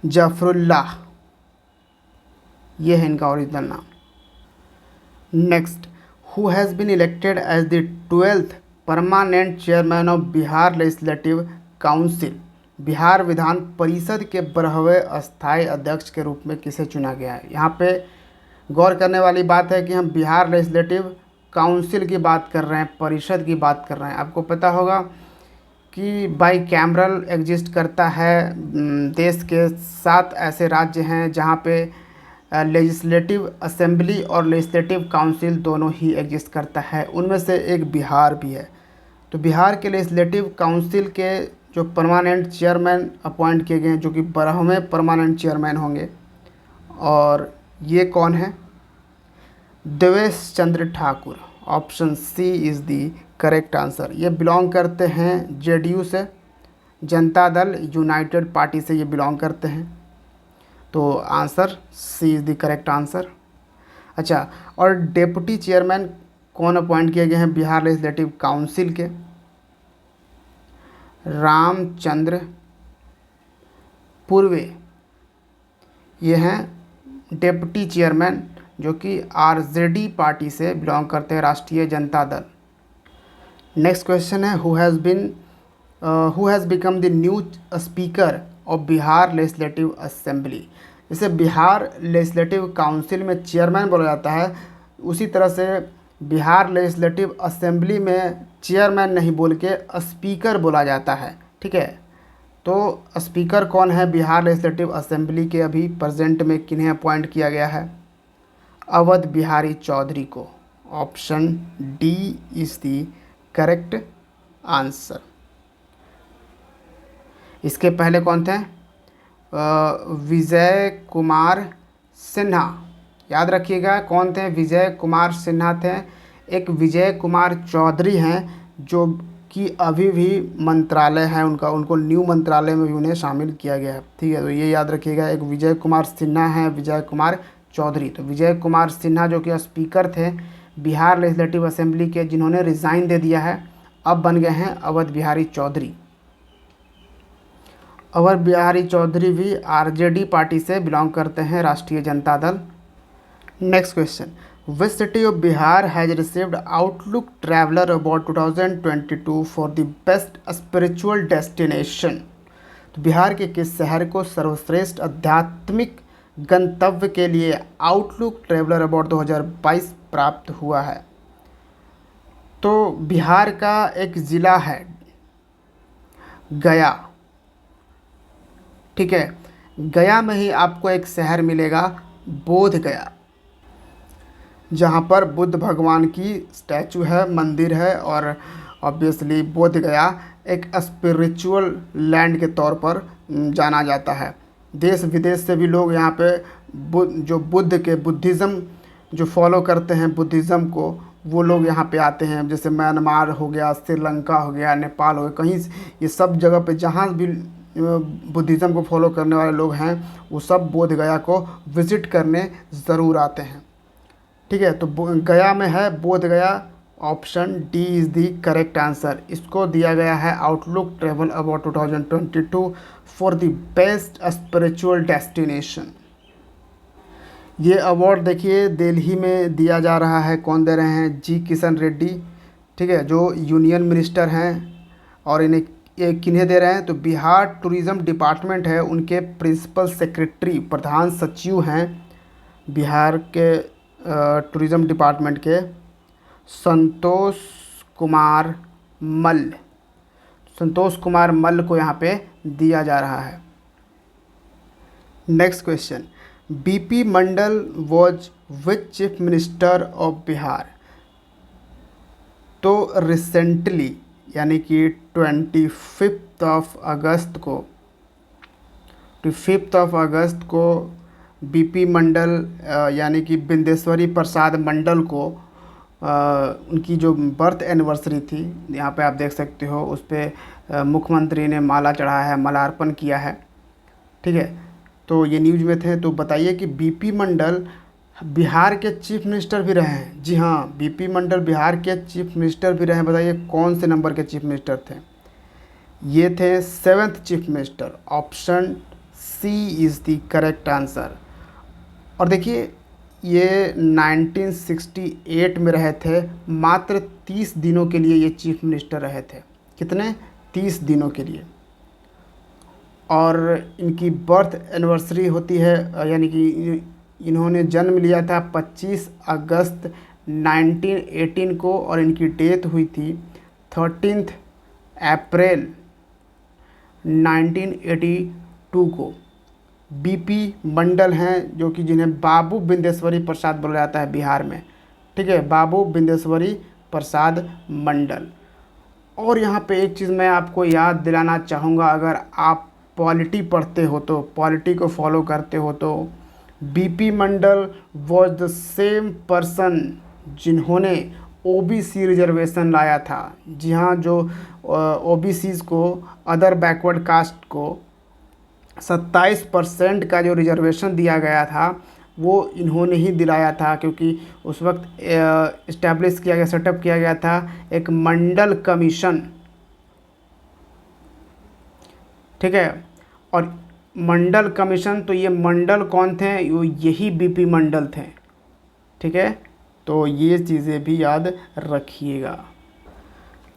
जफरुल्लाह, ये है इनका ओरिजिनल नाम। Next, who has been elected as the 12th permanent chairman of Bihar legislative council. Bihar Vidhan Parishad के 12वें अस्थायी अध्यक्ष के रूप में किसे चुना गया है? यहाँ पे गौर करने वाली बात है कि हम बिहार लेजिस्लेटिव काउंसिल की बात कर रहे हैं, परिषद की बात कर रहे हैं। आपको पता होगा कि बाई कैमरल एग्जिस्ट करता है। देश के 7 ऐसे राज्य हैं जहाँ पे लेजिस्लेटिव असेंबली और लेजिस्लेटिव काउंसिल दोनों ही एग्जिस्ट करता है। उनमें से एक बिहार भी है। तो बिहार के लेजिस्लेटिव काउंसिल के जो परमानेंट चेयरमैन अपॉइंट किए गए हैं, जो कि 12वें परमानेंट चेयरमैन होंगे, और ये कौन है? Devesh Chandra Thakur. Option C is the correct answer. ये बिलोंग करते हैं जेडीयू से, जनता दल यूनाइटेड पार्टी से ये बिलोंग करते हैं। तो answer C is the correct answer. अच्छा, और डेप्यूटी चेयरमैन कौन अपॉइंट किए गए हैं बिहार लेजिस्लेटिव काउंसिल के? रामचंद्र पूर्वे, ये हैं डेप्यूटी चेयरमैन, जो कि आरजेडी पार्टी से बिलोंग करते हैं, राष्ट्रीय जनता दल। नेक्स्ट क्वेश्चन है, who has become the new speaker of Bihar legislative assembly. इसे बिहार लेजिस्लेटिव काउंसिल में चेयरमैन बोला जाता है, उसी तरह से बिहार लेजिस्लेटिव असेंबली में चेयरमैन नहीं बोल के स्पीकर बोला जाता है। ठीक है, तो स्पीकर कौन है बिहार लेजिस्लेटिव असेंबली के? अभी प्रेजेंट में किन्हें अपॉइंट किया गया है? अवध बिहारी चौधरी को। Option D is the correct answer. इसके पहले कौन थे? विजय कुमार सिन्हा। याद रखिएगा कौन थे? विजय कुमार सिन्हा थे। एक विजय कुमार चौधरी हैं जो कि अभी भी मंत्रालय है उनका, उनको न्यू मंत्रालय में भी उन्हें शामिल किया गया है। ठीक है, तो ये याद रखिएगा, एक विजय कुमार सिन्हा है, विजय कुमार चौधरी। तो विजय कुमार सिन्हा जो कि स्पीकर थे बिहार लेजिस्लेटिव असेंबली के, जिन्होंने रिज़ाइन दे दिया है, अब बन गए हैं अवध बिहारी चौधरी। अवध बिहारी चौधरी भी आरजेडी पार्टी से बिलोंग करते हैं, राष्ट्रीय Janata Dal. Next question, which city of Bihar has received outlook traveller award 2022 for the best spiritual destination. तो बिहार के किस शहर को सर्वश्रेष्ठ आध्यात्मिक गंतव्य के लिए आउटलुक ट्रैवलर अवार्ड 2022 प्राप्त हुआ है? तो बिहार का एक ज़िला है गया। ठीक है, गया में ही आपको एक शहर मिलेगा बोध गया, जहाँ पर बुद्ध भगवान की स्टैचू है, मंदिर है, और ऑब्वियसली बोध गया एक स्पिरिचुअल लैंड के तौर पर जाना जाता है। देश विदेश से भी लोग यहाँ पे जो बुद्धिज़्म जो फॉलो करते हैं बुद्धिज़्म को, वो लोग यहाँ पे आते हैं। जैसे म्यांमार हो गया, श्रीलंका हो गया, नेपाल हो गया, कहीं ये सब जगह पे जहाँ भी बुद्धिज़्म को फॉलो करने वाले लोग हैं, वो सब बोध गया को विज़िट करने ज़रूर आते हैं। ठीक है, तो गया में है बोध गया। Option D is the correct answer. इसको दिया गया है outlook travel award 2022 for the best spiritual destination. ये अवार्ड देखिए दिल्ली में दिया जा रहा है। कौन दे रहे हैं? जी किशन रेड्डी। ठीक है, जो यूनियन मिनिस्टर हैं। और इन्हें ये किन्हें दे रहे हैं? तो बिहार टूरिज़्म डिपार्टमेंट है, उनके प्रिंसिपल सेक्रेटरी, प्रधान सचिव हैं बिहार के टूरिज़्म डिपार्टमेंट के, संतोष कुमार मल्ल। संतोष कुमार मल्ल को यहाँ पे दिया जा रहा है। Next question, BP Mandal was which chief minister of Bihar. तो रिसेंटली यानी कि 25 अगस्त को बीपी मंडल यानी कि बिंदेश्वरी प्रसाद मंडल को उनकी जो बर्थ एनिवर्सरी थी, यहाँ पे आप देख सकते हो, उस पर मुख्यमंत्री ने माला चढ़ाया है, मालार्पण किया है। ठीक है, तो ये न्यूज़ में थे। तो बताइए कि बीपी मंडल बिहार के चीफ मिनिस्टर भी रहे हैं। जी हाँ, बीपी मंडल बिहार के चीफ मिनिस्टर भी रहे हैं। बताइए कौन से नंबर के चीफ मिनिस्टर थे? ये थे 7th chief minister. Option C is the correct answer. और देखिए ये 1968 में रहे थे, मात्र 30 दिनों के लिए ये चीफ मिनिस्टर रहे थे। कितने? 30 दिनों के लिए। और इनकी बर्थ एनिवर्सरी होती है, यानी कि इन्होंने जन्म लिया था 25 अगस्त 1918 को और इनकी डेथ हुई थी 13 अप्रैल 1982 को। बीपी मंडल हैं जो कि जिन्हें बाबू बिंदेश्वरी प्रसाद बोला जाता है बिहार में, ठीक है, बाबू बिंदेश्वरी प्रसाद मंडल। और यहाँ पे एक चीज़ मैं आपको याद दिलाना चाहूँगा, अगर आप पॉलिटी पढ़ते हो तो, पॉलिटी को फॉलो करते हो तो, BP Mandal was the same person जिन्होंने ओबीसी रिजर्वेशन लाया था। जी हाँ, जो ओबीसीज़ को, अदर बैकवर्ड कास्ट को 27% का जो रिजर्वेशन दिया गया था वो इन्होंने ही दिलाया था, क्योंकि उस वक्त इस्टेब्लिश किया गया, सेटअप किया गया था एक मंडल कमीशन, ठीक है। और मंडल कमीशन, तो ये मंडल कौन थे, यही बीपी मंडल थे, ठीक है। तो ये चीज़ें भी याद रखिएगा।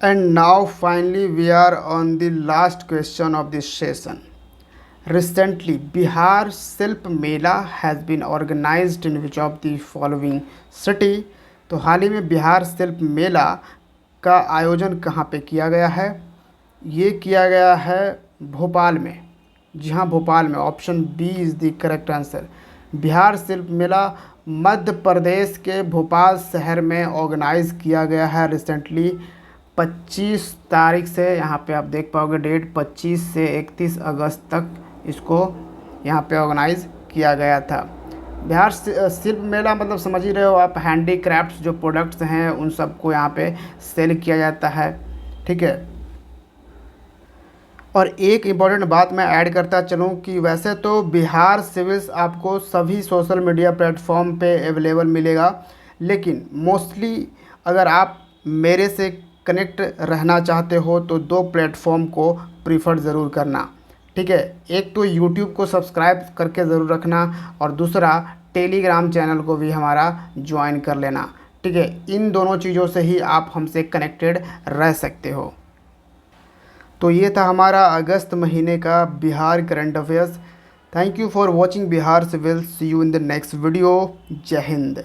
And now finally we are on the last question of this session. Recently, Bihar शिल्प मेला has been organized in which of the following city? तो हाल ही में बिहार शिल्प मेला का आयोजन कहाँ पे किया गया है? ये किया गया है भोपाल में। जी हाँ, भोपाल में। Option B is the correct answer. Bihar Shilp Mela Madhya Pradesh के भोपाल शहर में ऑर्गेनाइज़ किया गया है रिसेंटली 25 तारीख से। यहाँ पे आप देख पाओगे डेट, 25 से 31 अगस्त तक इसको यहाँ पे ऑर्गेनाइज़ किया गया था। बिहार शिल्प मेला मतलब समझ ही रहे हो आप, हैंडीक्राफ्ट्स जो प्रोडक्ट्स हैं उन सबको यहाँ पे सेल किया जाता है, ठीक है। और एक इम्पॉर्टेंट बात मैं ऐड करता चलूँ कि वैसे तो बिहार सिविल्स आपको सभी सोशल मीडिया प्लेटफॉर्म पे अवेलेबल मिलेगा, लेकिन मोस्टली अगर आप मेरे से कनेक्ट रहना चाहते हो तो 2 प्लेटफॉर्म को प्रीफर ज़रूर करना, ठीक है। एक तो यूट्यूब को सब्सक्राइब करके ज़रूर रखना, और दूसरा टेलीग्राम चैनल को भी हमारा ज्वाइन कर लेना, ठीक है। इन दोनों चीज़ों से ही आप हमसे कनेक्टेड रह सकते हो। तो ये था हमारा अगस्त महीने का Bihar current affairs. Thank you for watching Bihar civil. See you in the next video. Jai Hind.